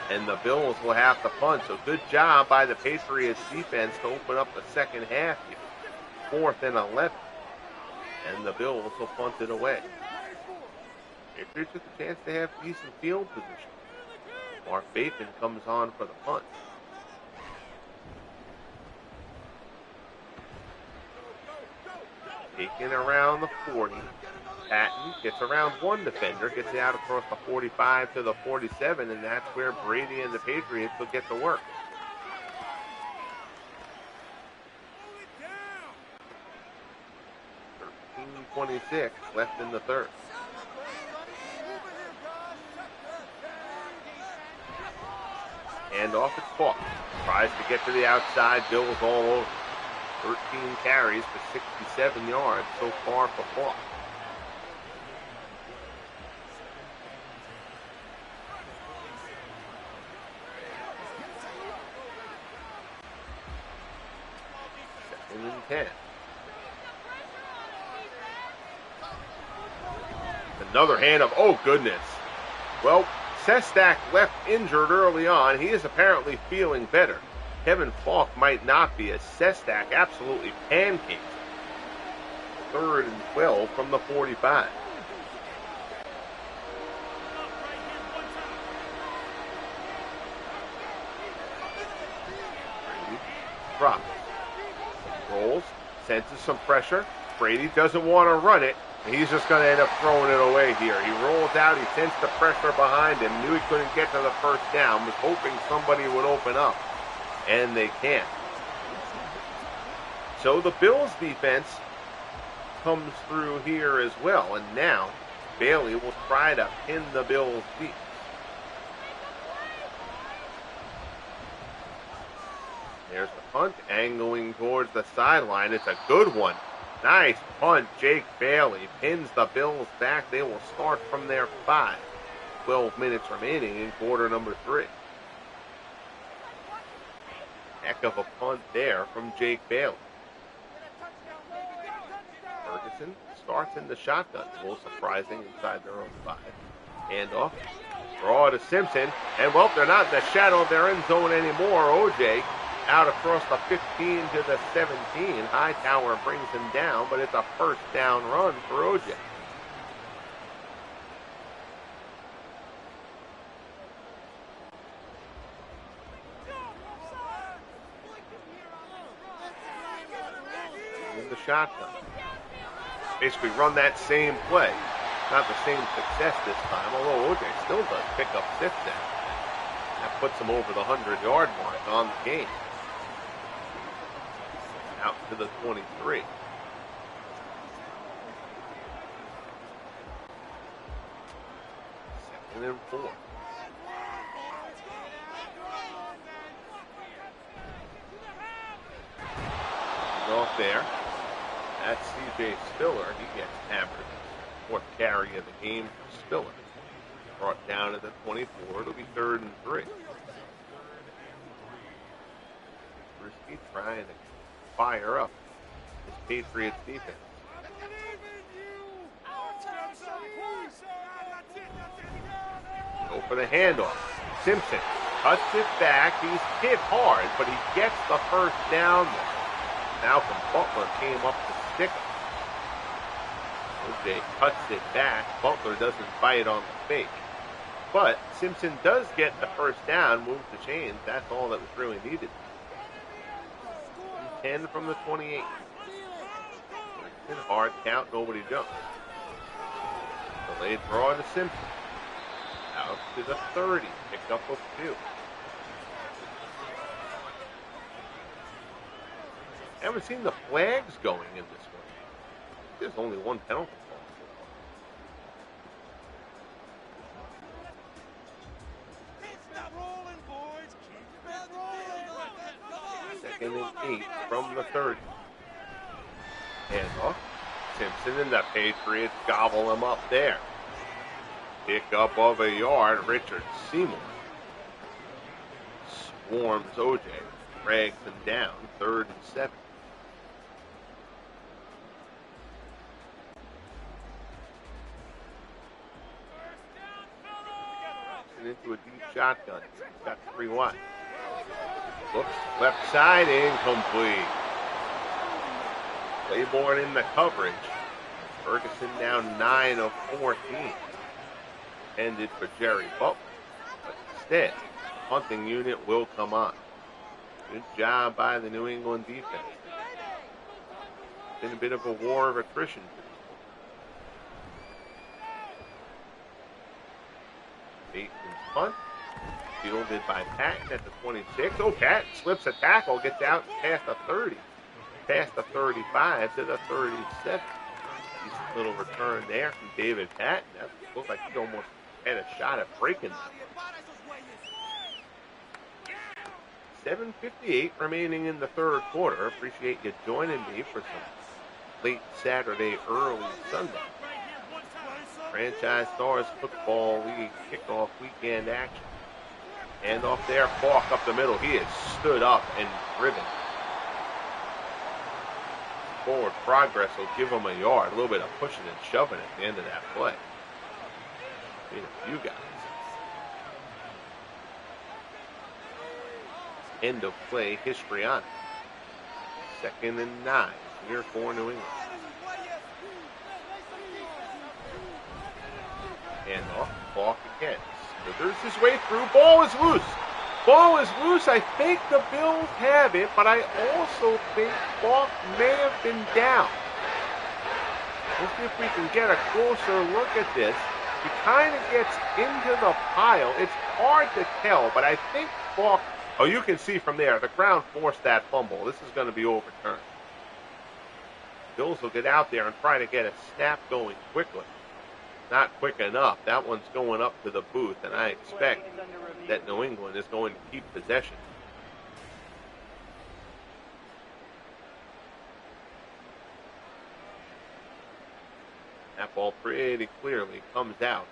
S1: And the Bills will have to punt. So good job by the Patriots defense to open up the second half here. 4th and 11. And the Bills will punt it away. Patriots with a chance to have decent field position. Mark Bateman comes on for the punt. Taken around the 40. Patton gets around one defender, gets it out across the 45 to the 47, and that's where Brady and the Patriots will get to work. .26 left in the third. And off it's Falk. Tries to get to the outside. Bills all over. 13 carries for 67 yards so far for Falk. Second and 10. Another hand of, oh goodness. Well, Sestak left injured early on. He is apparently feeling better. Kevin Falk might not be, as Sestak absolutely pancaked. 3rd and 12 from the 45. Drops. Rolls. Senses some pressure. Brady doesn't want to run it. He's just going to end up throwing it away here. He rolls out. He sensed the pressure behind him. Knew he couldn't get to the first down. Was hoping somebody would open up. And they can't. So the Bills defense comes through here as well. And now Bailey will try to pin the Bills deep. There's the punt, angling towards the sideline. It's a good one. Nice punt. Jake Bailey pins the Bills back. They will start from their 5. 12 minutes remaining in quarter number 3. Heck of a punt there from Jake Bailey. Ferguson starts in the shotgun. A little surprising inside their own 5. Handoff. Draw to Simpson. And, well, they're not in the shadow of their end zone anymore. OJ out across the 15 to the 17. Hightower brings him down, but it's a first down run for OJ. In the shotgun. Basically run that same play. Not the same success this time, although OJ still does pick up 6 down. That puts him over the 100-yard mark on the game. Out to the 23. Second and 4. Off there. That's C.J. Spiller. He gets hammered. 4th carry of the game for Spiller. Brought down at the 24. It'll be 3rd and 3. Risky trying to fire up his Patriots defense. Go for the handoff. Simpson cuts it back. He's hit hard, but he gets the first down there. Malcolm Butler came up to stick him. OJ cuts it back. Butler doesn't bite on the fake. But Simpson does get the first down, moves the chains. That's all that was really needed. 10 from the 28. Hard count, nobody jumps. Delayed draw to Simpson. Out to the 30. Pick up of 2. I haven't seen the flags going in this one. There's only one penalty call so far. 2nd and 8 from the 30. Handoff. Simpson and the Patriots gobble him up there. Pick up of a yard. Richard Seymour swarms OJ. Drags him down. 3rd and 7. Into a deep shotgun. He's got 3 wide. Looks left side, incomplete. Claiborne in the coverage. Ferguson down 9 of 14. Ended for Jerry Butler. But instead, punting unit will come on. Good job by the New England defense. Been a bit of a war of attrition. Bateman's punt. Fielded by Patton at the 26. Oh, Patton slips a tackle, gets out past the 30. Past the 35 to the 37. Decent little return there from David Patton. That looked like he almost had a shot at breaking that. 7:58 remaining in the 3rd quarter. Appreciate you joining me for some late Saturday, early Sunday Franchise Stars Football League kickoff weekend action. And off there, Falk up the middle. He is stood up and driven. Forward progress will give him a yard. A little bit of pushing and shoving at the end of that play. Made a few guys. End of play history on it. 2nd and 9 here for New England. And off, Falk again. Slithers his way through. Ball is loose. Ball is loose. I think the Bills have it, but I also think Falk may have been down. Let's see if we can get a closer look at this. He kind of gets into the pile. It's hard to tell, but I think Falk... Oh, you can see from there, the ground forced that fumble. This is going to be overturned. Bills will get out there and try to get a snap going quickly. Not quick enough. That one's going up to the booth, and I expect that New England is going to keep possession. That ball pretty clearly comes out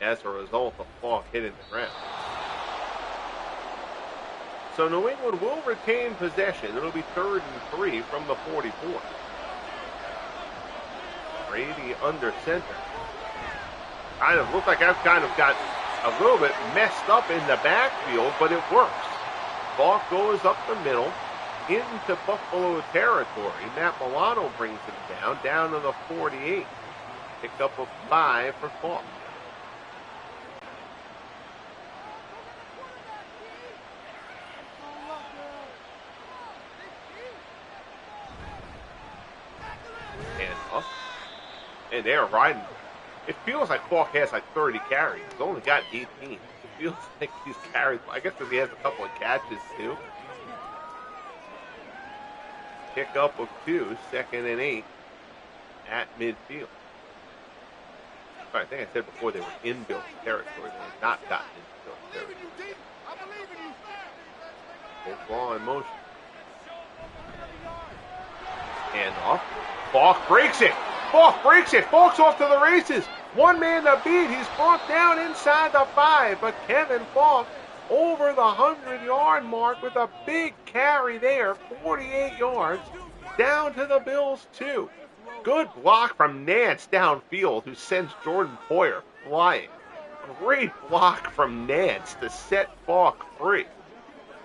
S1: as a result of Falk hitting the ground. So New England will retain possession. It'll be 3rd and 3 from the 44. Brady under center. Kind of looked like I've kind of got a little bit messed up in the backfield, but it works. Falk goes up the middle into Buffalo territory. Matt Milano brings it down to the 48. Pick up a 5 for Falk. And up. And they're riding. It feels like Falk has like 30 carries. He's only got 18. It feels like he's carried. I guess because he has a couple of catches too. Pick up of 2, 2nd and 8 at midfield. I think I said before they were in Bills territory. They had not gotten into Bills territory. Full ball in motion. Hand off. Falk breaks it. Falk breaks it. Falk's off to the races. One man to beat. He's brought down inside the 5. But Kevin Falk over the 100-yard mark with a big carry there. 48 yards. Down to the Bills 2. Good block from Nance downfield, who sends Jordan Poyer flying. Great block from Nance to set Falk free.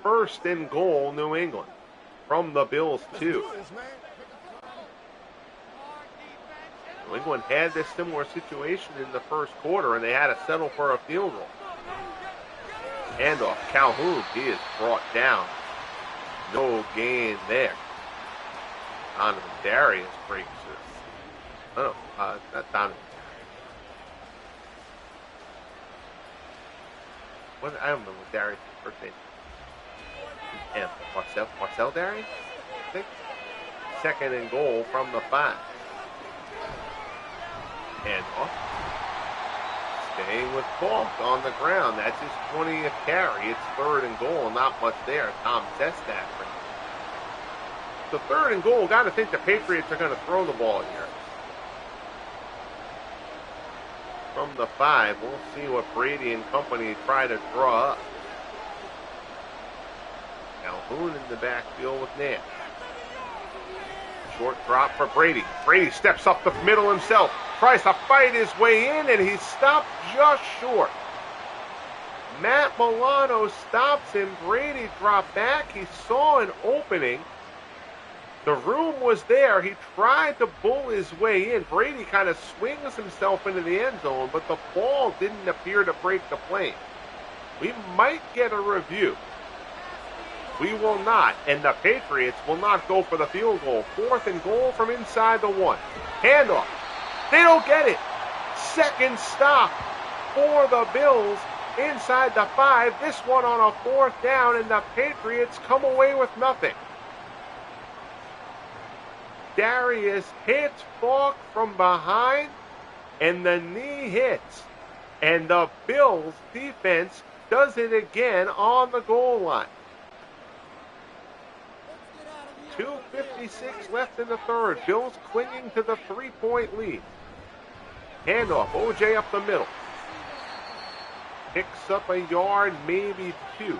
S1: 1st and goal, New England, from the Bills 2. New England had this similar situation in the 1st quarter, and they had to settle for a field goal. Handoff, Calhoun, he is brought down. No gain there. Donovan Darius breaks it. Oh, not Donovan. What? I don't remember what Darius' first name. Marcel Darius, I think. second and goal from the 5. And off. Staying with Falk on the ground. That's his 20th carry. It's third and goal. Not much there. Tom says that. So third and goal. Got to think the Patriots are going to throw the ball here. From the 5, we'll see what Brady and company try to draw up. Calhoun in the backfield with Nash. Short drop for Brady. Brady steps up the middle himself. Tries to fight his way in, and he's stopped just short. Matt Milano stops him. Brady dropped back. He saw an opening. The room was there. He tried to bull his way in. Brady kind of swings himself into the end zone, but the ball didn't appear to break the plane. We might get a review. We will not, and the Patriots will not go for the field goal. Fourth and goal from inside the 1. Handoff. They don't get it. Second stop for the Bills inside the 5. This one on a fourth down, and the Patriots come away with nothing. Darius hits Falk from behind, and the knee hits. And the Bills defense does it again on the goal line. 2:56 left in the third. Bills clinging to the 3-point lead. Handoff. OJ up the middle. Picks up a yard, maybe 2.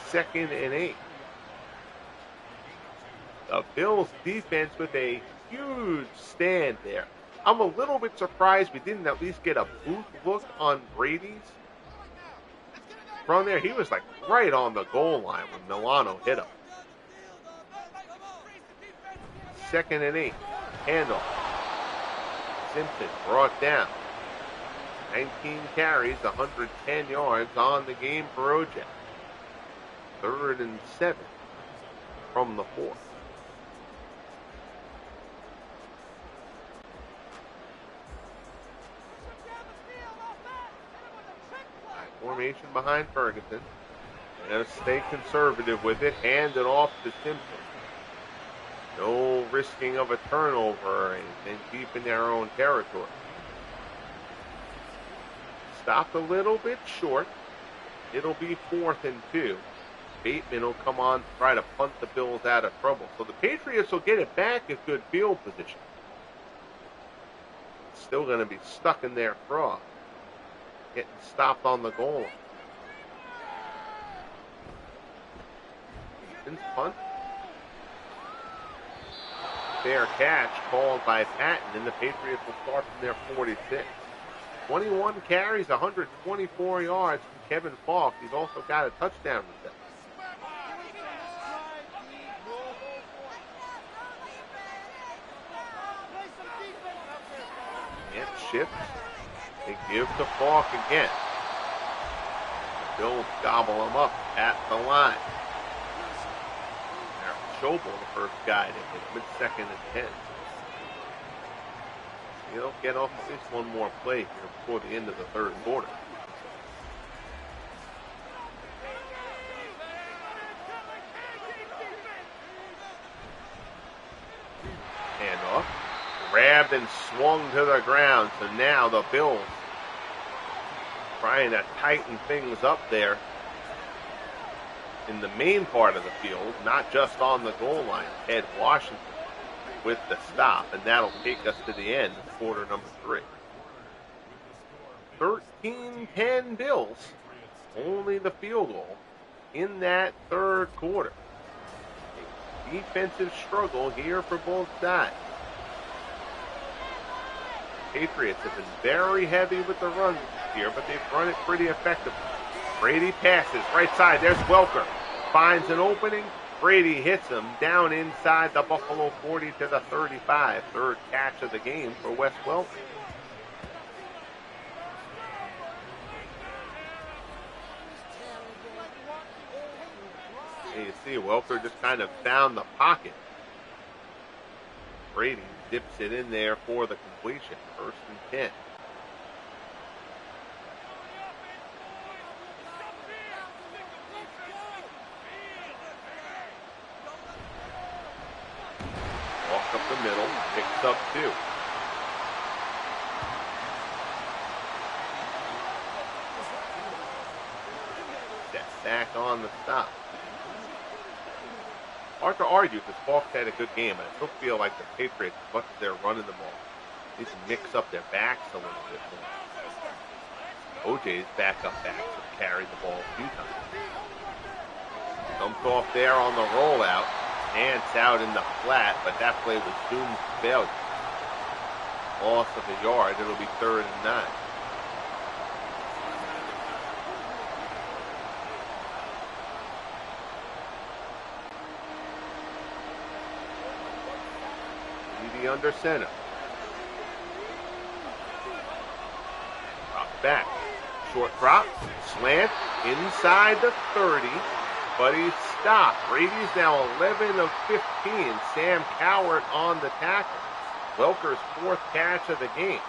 S1: Second and 8. The Bills defense with a huge stand there. I'm a little bit surprised we didn't at least get a boot look on Brady's. From there, he was like right on the goal line when Milano hit him. Second and 8. Handoff. Simpson brought down. 19 carries, 110 yards on the game for OJ. Third and 7 from the 4. Formation behind Ferguson. They're going to stay conservative with it. Hand it off to Simpson. No risking of a turnover and deep in their own territory. Stopped a little bit short. It'll be 4th and 2. Bateman will come on to try to punt the Bills out of trouble. So the Patriots will get it back at good field position. It's still going to be stuck in their draw. Getting stopped on the goal line. Easton's punt. Fair catch called by Patton, and the Patriots will start from their 46. 21 carries, 124 yards from Kevin Falk. He's also got a touchdown reception. And shifts. They give to Falk again. The Bills gobble him up at the line. Schobel, the first guy to hit him at 2nd and 10. He'll get off at least one more play here before the end of the third quarter. Handoff. Grabbed and swung to the ground. So now the Bills trying to tighten things up there in the main part of the field, not just on the goal line. Ed Washington with the stop, and that'll take us to the end of quarter number 3. 13-10 Bills, only the field goal in that third quarter. A defensive struggle here for both sides. Patriots have been very heavy with the run here, but they've run it pretty effectively. Brady passes right side. There's Welker. Finds an opening. Brady hits him down inside the Buffalo 40 to the 35. Third catch of the game for Wes Welker. And you see Welker just kind of found the pocket. Brady dips it in there for the completion. 1st and 10. up the middle, picks up 2. That's back on the stop. Hard to argue because Hawks had a good game, and I still feel like the Patriots, as much as they're running the ball, need to mix up their backs a little bit more. OJ's backup backs have carried the ball a few times. Dumped off there on the rollout. Dance out in the flat, but that play was doomed to failure. Loss of a yard. It'll be 3rd and 9. Brady under center. Drop back. Short drop. Slant. Inside the 30. But he's stopped. Brady's now 11 of 15. Sam Cowart on the tackle. Welker's 4th catch of the game.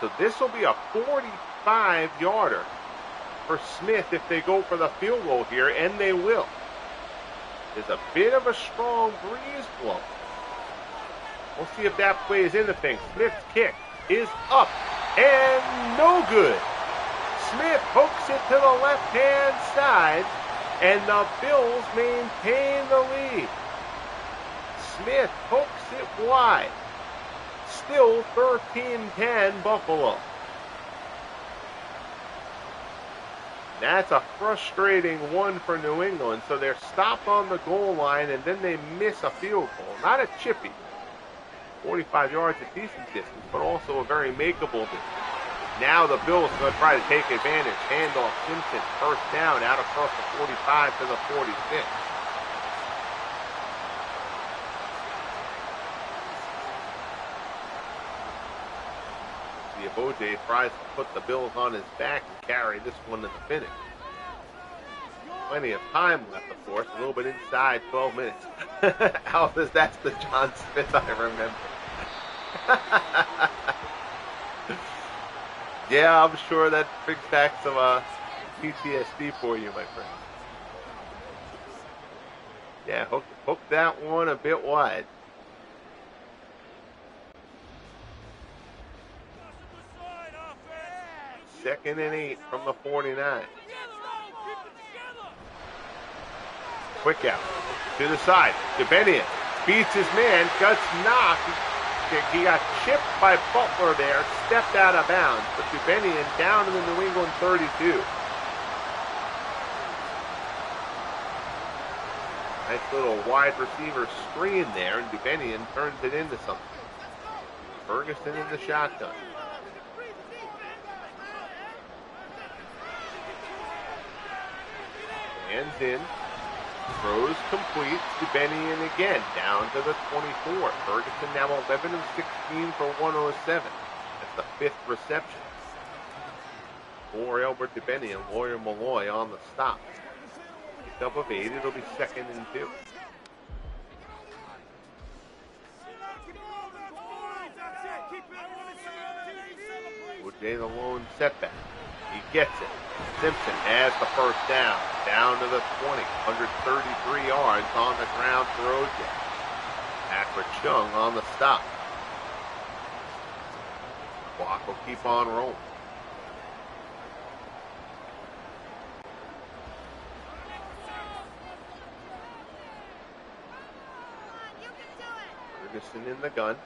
S1: So this will be a 45-yarder for Smith if they go for the field goal here, and they will. There's a bit of a strong breeze blowing. We'll see if that plays into things. Smith's kick is up and no good. Smith hooks it to the left-hand side, and the Bills maintain the lead. Smith hooks it wide. Still 13-10 Buffalo. That's a frustrating one for New England. So they're stopped on the goal line, and then they miss a field goal. Not a chippy. 45 yards, a decent distance, but also a very makeable distance. Now the Bills are going to try to take advantage. Handoff, Simpson, first down, out across the 45 to the 46. See if OJ tries to put the Bills on his back and carry this one to the finish. Plenty of time left, of course. A little bit inside 12 minutes. Al says that's the John Smith I remember. Yeah, I'm sure that brings back some PTSD for you, my friend. Yeah, hook that one a bit wide. Second and 8 from the 49. Quick out to the side. Dubenion beats his man, gets knocked. He got chipped by Butler there, stepped out of bounds, but Dubenion down to the New England 32. Nice little wide receiver screen there, and Dubenion turns it into something. Ferguson in the shotgun. Hands in. Throws complete. Dubenion again down to the 24. Ferguson now 11 of 16 for 107. That's the 5th reception. For Elbert Dubenion, Lawyer Malloy on the stop. Pick up of 8. It'll be 2nd and 2. OJ the lone setback. He gets it. Simpson has the first down. Down to the 20. 133 yards on the ground for OJ. Back for Chung on the stop. Clock will keep on rolling. Ferguson in the gun.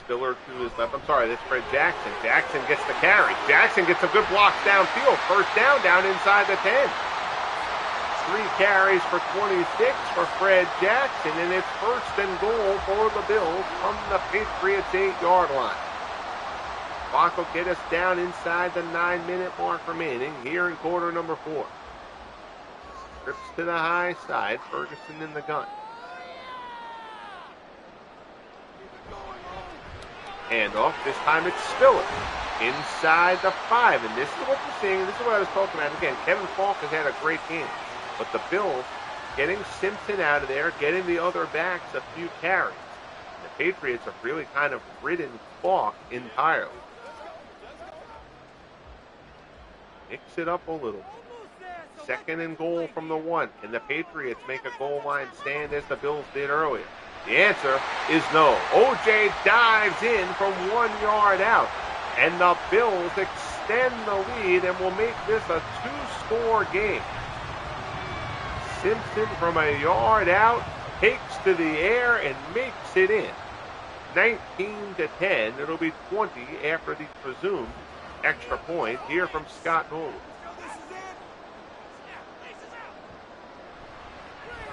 S1: Spiller to his left. I'm sorry, that's Fred Jackson. Jackson gets the carry. Jackson gets some good blocks downfield. First down inside the 10. 3 carries for 26 for Fred Jackson, and it's 1st and goal for the Bills from the Patriots 8-yard line. Clock will get us down inside the 9-minute mark remaining here in quarter number 4. Trips to the high side. Ferguson in the gun. Handoff. This time it's Spiller inside the 5. And this is what you're seeing. This is what I was talking about. Again, Kevin Falk has had a great game. But the Bills getting Simpson out of there, getting the other backs a few carries. And the Patriots have really kind of ridden Falk entirely. Mix it up a little bit. 2nd and goal from the 1. Can the Patriots make a goal line stand as the Bills did earlier? The answer is no. OJ dives in from 1 yard out, and the Bills extend the lead and will make this a 2-score game. Simpson from a yard out takes to the air and makes it in. 19-10. It'll be 20 after the presumed extra point here from Scott Nolan.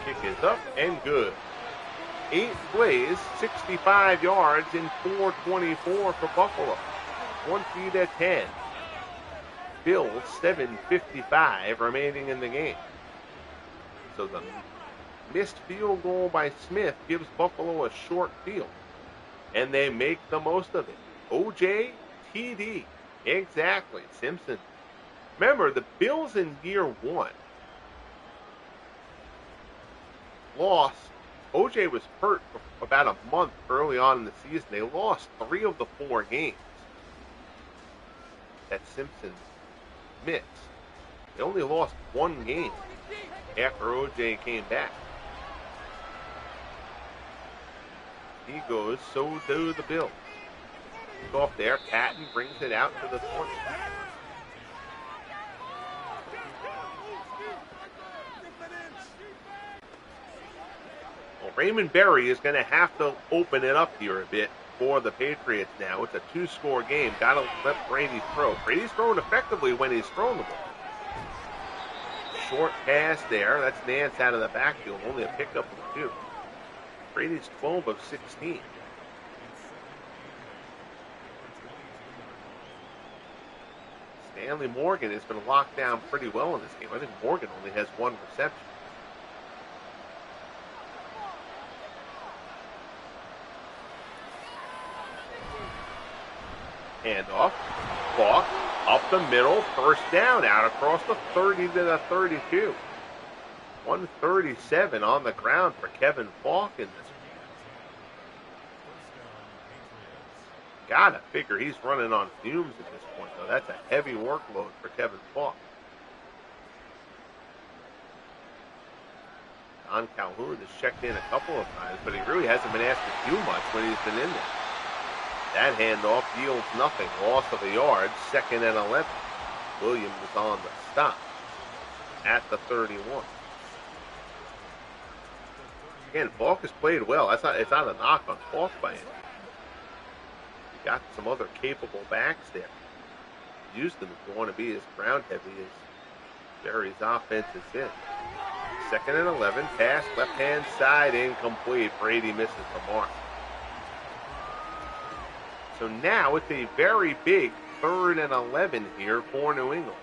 S1: Kick is up and good. 8 plays, 65 yards in 4:24 for Buffalo. 20-10. Bills 7:55 remaining in the game. So the missed field goal by Smith gives Buffalo a short field, and they make the most of it. OJ, TD. Exactly, Simpson. Remember, the Bills in year 1 lost. OJ was hurt for about a month early on in the season. They lost 3 of the 4 games that Simpson missed. They only lost 1 game after OJ came back. He goes, so do the Bills. Go off there, Patton brings it out to the 20. Well, Raymond Berry is going to have to open it up here a bit for the Patriots now. It's a 2-score game. Got to let Brady throw. Brady's throwing effectively when he's throwing the ball. Short pass there. That's Nance out of the backfield. Only a pickup of 2. Brady's 12 of 16. Stanley Morgan has been locked down pretty well in this game. I think Morgan only has 1 reception. Handoff. Falk up the middle. First down out across the 30 to the 32. 137 on the ground for Kevin Falk in this one. Gotta figure he's running on fumes at this point, though. That's a heavy workload for Kevin Falk. Don Calhoun has checked in a couple of times, but he really hasn't been asked to do much when he's been in there. That handoff yields nothing. Loss of a yard. 2nd and 11. Williams is on the stop at the 31. Again, Falk has played well. It's not a knock on Falk by any means. You got some other capable backs there. Use them if you want to be as ground heavy as Berry's offense is in. 2nd and 11. Pass left hand side incomplete. Brady misses the mark. So now it's a very big 3rd and 11 here for New England.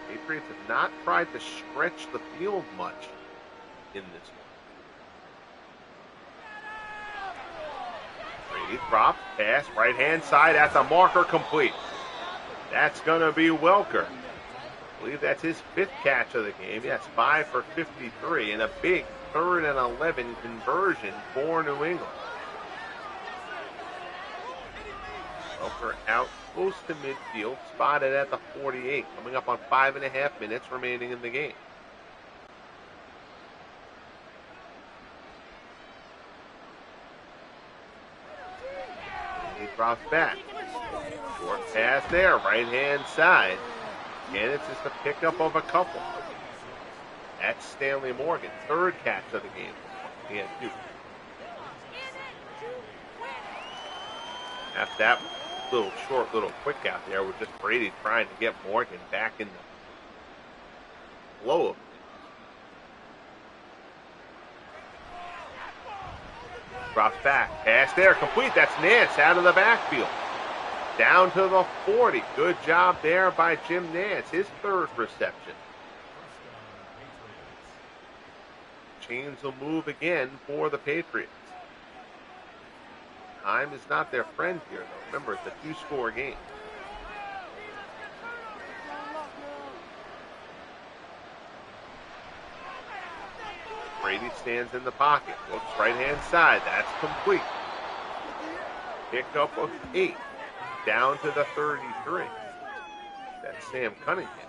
S1: Patriots have not tried to stretch the field much in this one. Brady drops, pass, right hand side at the marker, complete. That's going to be Welker. I believe that's his 5th catch of the game. Yes, 5 for 53 and a big 3rd and 11 conversion for New England. Welker out close to midfield, spotted at the 48, coming up on 5.5 minutes remaining in the game. He drops back. Short pass there, right hand side. And it's just a pickup of a couple. That's Stanley Morgan, 3rd catch of the game. He had 2. After that little quick out there with just Brady trying to get Morgan back in the flow of it. Drops back, pass there, complete. That's Nance out of the backfield. Down to the 40. Good job there by Jim Nance, his 3rd reception. Chains will move again for the Patriots. Time is not their friend here, though. Remember, it's a 2-score game. Brady stands in the pocket. Looks right-hand side. That's complete. Pickup of 8. Down to the 33. That's Sam Cunningham.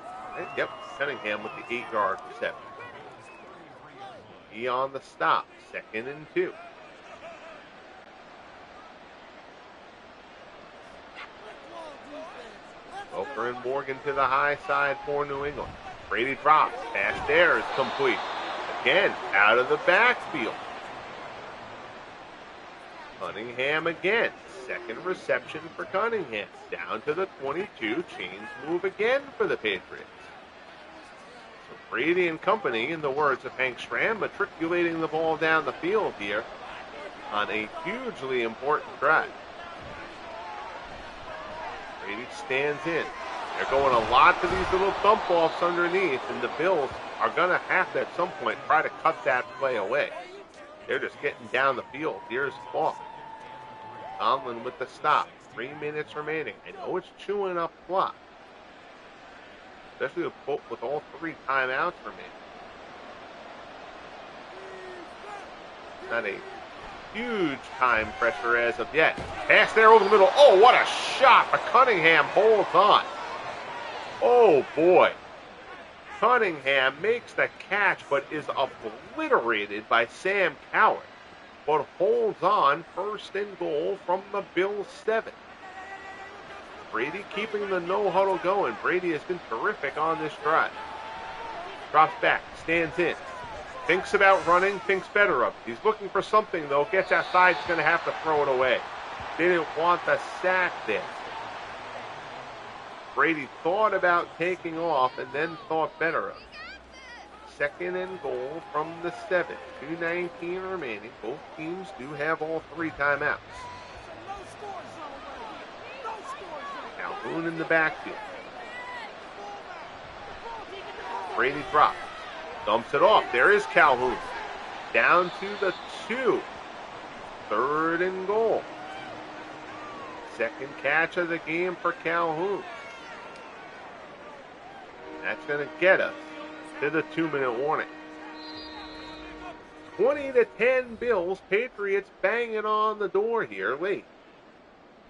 S1: Yep, Cunningham with the 8-yard reception. He on the stop, 2nd and 2. Welker and Morgan to the high side for New England. Brady drops. Pass there is complete. Again, out of the backfield. Cunningham again. 2nd reception for Cunningham. Down to the 22. Chains move again for the Patriots. So Brady and company, in the words of Hank Stram, matriculating the ball down the field here on a hugely important drive. Brady stands in. They're going a lot to these little dump offs underneath, and the Bills are going to have to at some point try to cut that play away. They're just getting down the field. Here's Falk. Tomlin with the stop. 3 minutes remaining. I know it's chewing up clock, especially with all 3 timeouts remaining. Not a huge time pressure as of yet. Pass there over the middle. Oh, what a shot. But Cunningham holds on. Oh, boy. Cunningham makes the catch, but is obliterated by Sam Coward. But holds on, 1st and goal from the Bills' 7. Brady keeping the no-huddle going. Brady has been terrific on this drive. Drops back, stands in. Thinks about running, thinks better of it. He's looking for something, though. Gets outside, he's going to have to throw it away. Didn't want the sack there. Brady thought about taking off and then thought better of it. 2nd and goal from the 7. 2:19 remaining. Both teams do have all 3 timeouts. Calhoun in the backfield. Brady drops. Dumps it off. There is Calhoun. Down to the 2. 3rd and goal. 2nd catch of the game for Calhoun. That's going to get us to the 2-minute warning. 20-10 Bills. Patriots banging on the door here late.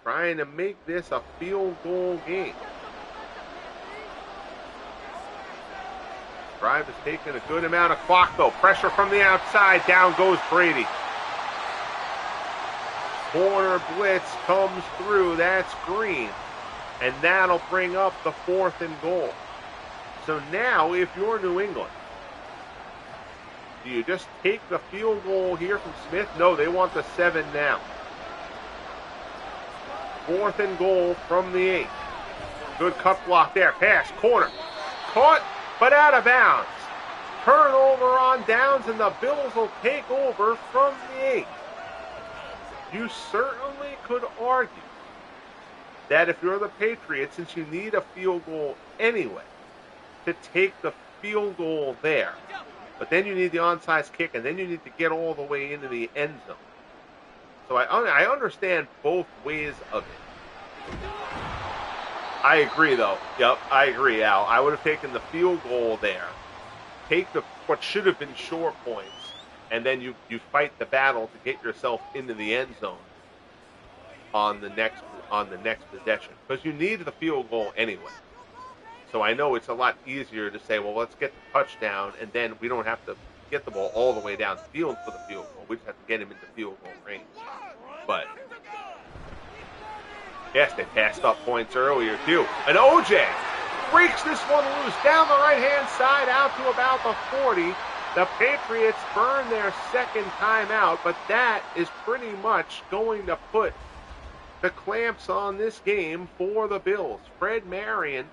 S1: Trying to make this a field goal game. Drive has taken a good amount of clock, though. Pressure from the outside. Down goes Brady. Corner blitz comes through. That's Green. And that'll bring up the 4th and goal. So now, if you're New England, do you just take the field goal here from Smith? No, they want the 7 now. 4th and goal from the 8. Good cut block there. Pass, corner. Caught, but out of bounds. Turnover on downs, and the Bills will take over from the 8. You certainly could argue that if you're the Patriots, since you need a field goal anyway, to take the field goal there. But then you need the onside kick, and then you need to get all the way into the end zone. So I understand both ways of it. I agree, though. Yep, I agree, Al. I would have taken the field goal there. Take what should have been short points, and then you fight the battle to get yourself into the end zone on the next possession. Because you need the field goal anyway. So I know it's a lot easier to say, well, let's get the touchdown, and then we don't have to get the ball all the way down the field for the field goal. We just have to get him into field goal range. But, yes, they passed up points earlier, too. And OJ breaks this one loose down the right-hand side out to about the 40. The Patriots burn their 2nd timeout, but that is pretty much going to put the clamps on this game for the Bills. Fred Marion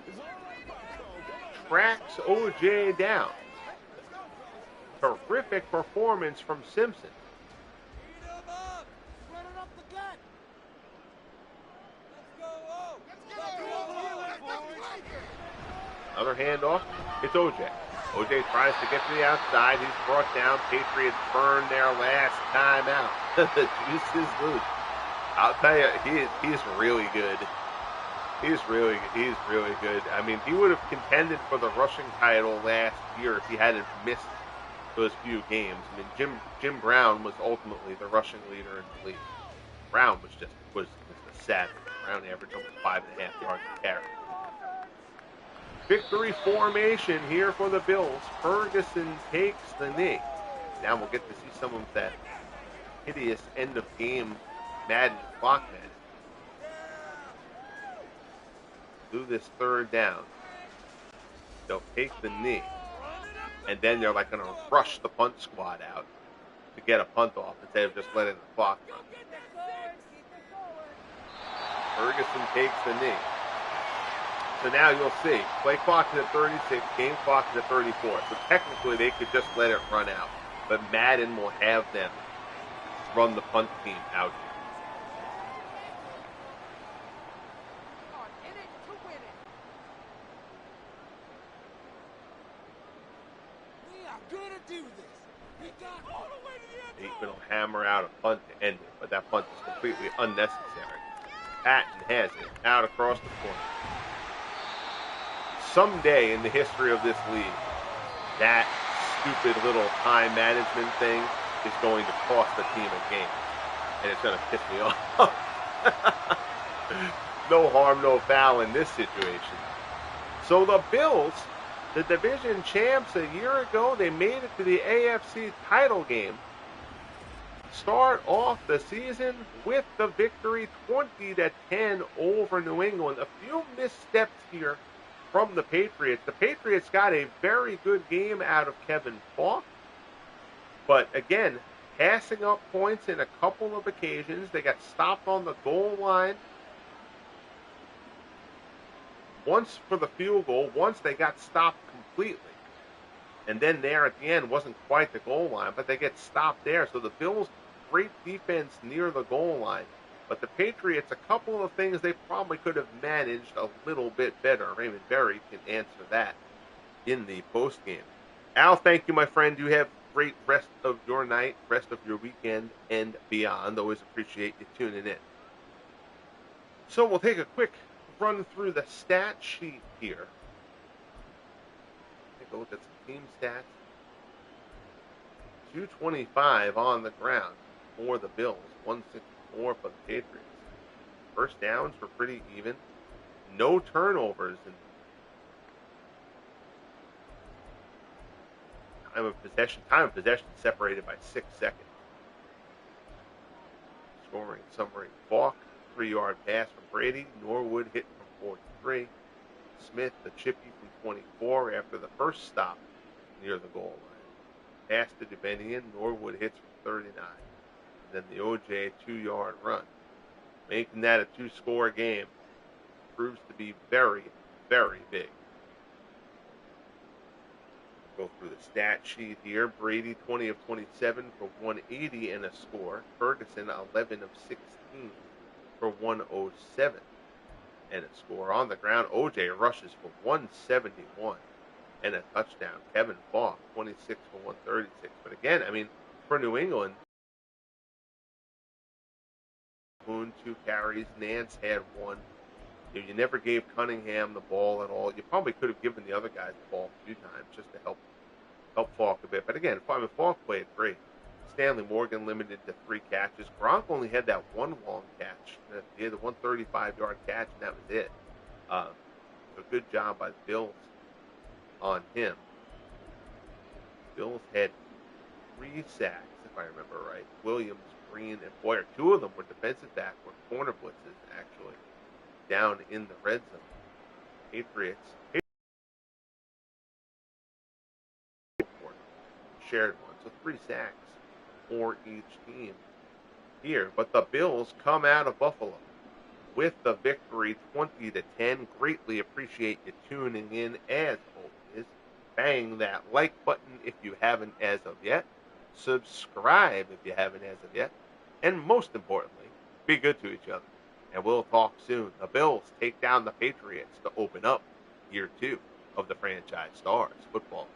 S1: tracks OJ down. Terrific performance from Simpson. Another handoff. It's OJ. OJ tries to get to the outside. He's brought down. Patriots burn their last timeout. The juice is loose. I'll tell you, he's really good. He's really good. I mean, he would have contended for the rushing title last year if he hadn't missed those few games. I mean, Jim Brown was ultimately the rushing leader in the league. Brown was a savage. Brown averaged almost 5.5 yards a carry. Victory formation here for the Bills. Ferguson takes the knee. Now we'll get to see some of that hideous end of game Madden clock Madden. Do this third down. They'll take the knee. And then they're like going to rush the punt squad out to get a punt off instead of just letting the clock run. Ferguson takes the knee. So now you'll see, play clock is at 36, game clock is at 34. So technically they could just let it run out. But Madden will have them run the punt team out here. Aikman will hammer out a punt to end it, but that punt is completely unnecessary. Patton has it out across the corner. Someday in the history of this league, that stupid little time management thing is going to cost the team a game, and it's going to piss me off. No harm, no foul in this situation. So the Bills, the division champs a year ago, they made it to the AFC title game. Start off the season with the victory 20-10 over New England. A few missteps here from the Patriots. The Patriots got a very good game out of Kevin Falk. But again, passing up points in a couple of occasions. They got stopped on the goal line. Once for the field goal, once they got stopped completely. And then there at the end wasn't quite the goal line, but they get stopped there. So the Bills, great defense near the goal line. But the Patriots, a couple of things they probably could have managed a little bit better. Raymond Berry can answer that in the postgame. Al, thank you, my friend. You have great rest of your night, rest of your weekend, and beyond. Always appreciate you tuning in. So we'll take a quick run through the stat sheet here. Take a look at some team stats. 225 on the ground for the Bills, 164 for the Patriots. First downs were pretty even. No turnovers. And time of possession separated by 6 seconds. Scoring summary: Falk, 3-yard pass from Brady. Norwood hit from 43. Smith, the chippy from 24 after the first stop near the goal line. Pass to Dubenion. Norwood hits from 39. And then the OJ 2-yard run. Making that a 2-score game proves to be very, very big. Go through the stat sheet here. Brady 20 of 27 for 180 and a score. Ferguson 11 of 16 for 107 and a score. On the ground, OJ rushes for 171 and a touchdown. Kevin Falk 26 for 136. But again, I mean, for New England, Boone 2 carries. Nance had 1. You never gave Cunningham the ball at all. You probably could have given the other guys the ball a few times just to help Falk a bit. But again, Falk played great. Stanley Morgan limited to 3 catches. Gronk only had that one long catch. He had the 135-yard catch, and that was it. A good job by the Bills on him. Bills had 3 sacks, if I remember right. Williams, Green, and Boyer. 2 of them were defensive back, were corner blitzes, actually, down in the red zone. Patriots shared 1, so 3 sacks for each team here. But the Bills come out of Buffalo with the victory 20-10. Greatly appreciate you tuning in as always. Bang that like button if you haven't as of yet. Subscribe if you haven't as of yet. And most importantly, be good to each other. And we'll talk soon. The Bills take down the Patriots to open up year 2 of the franchise Stars football.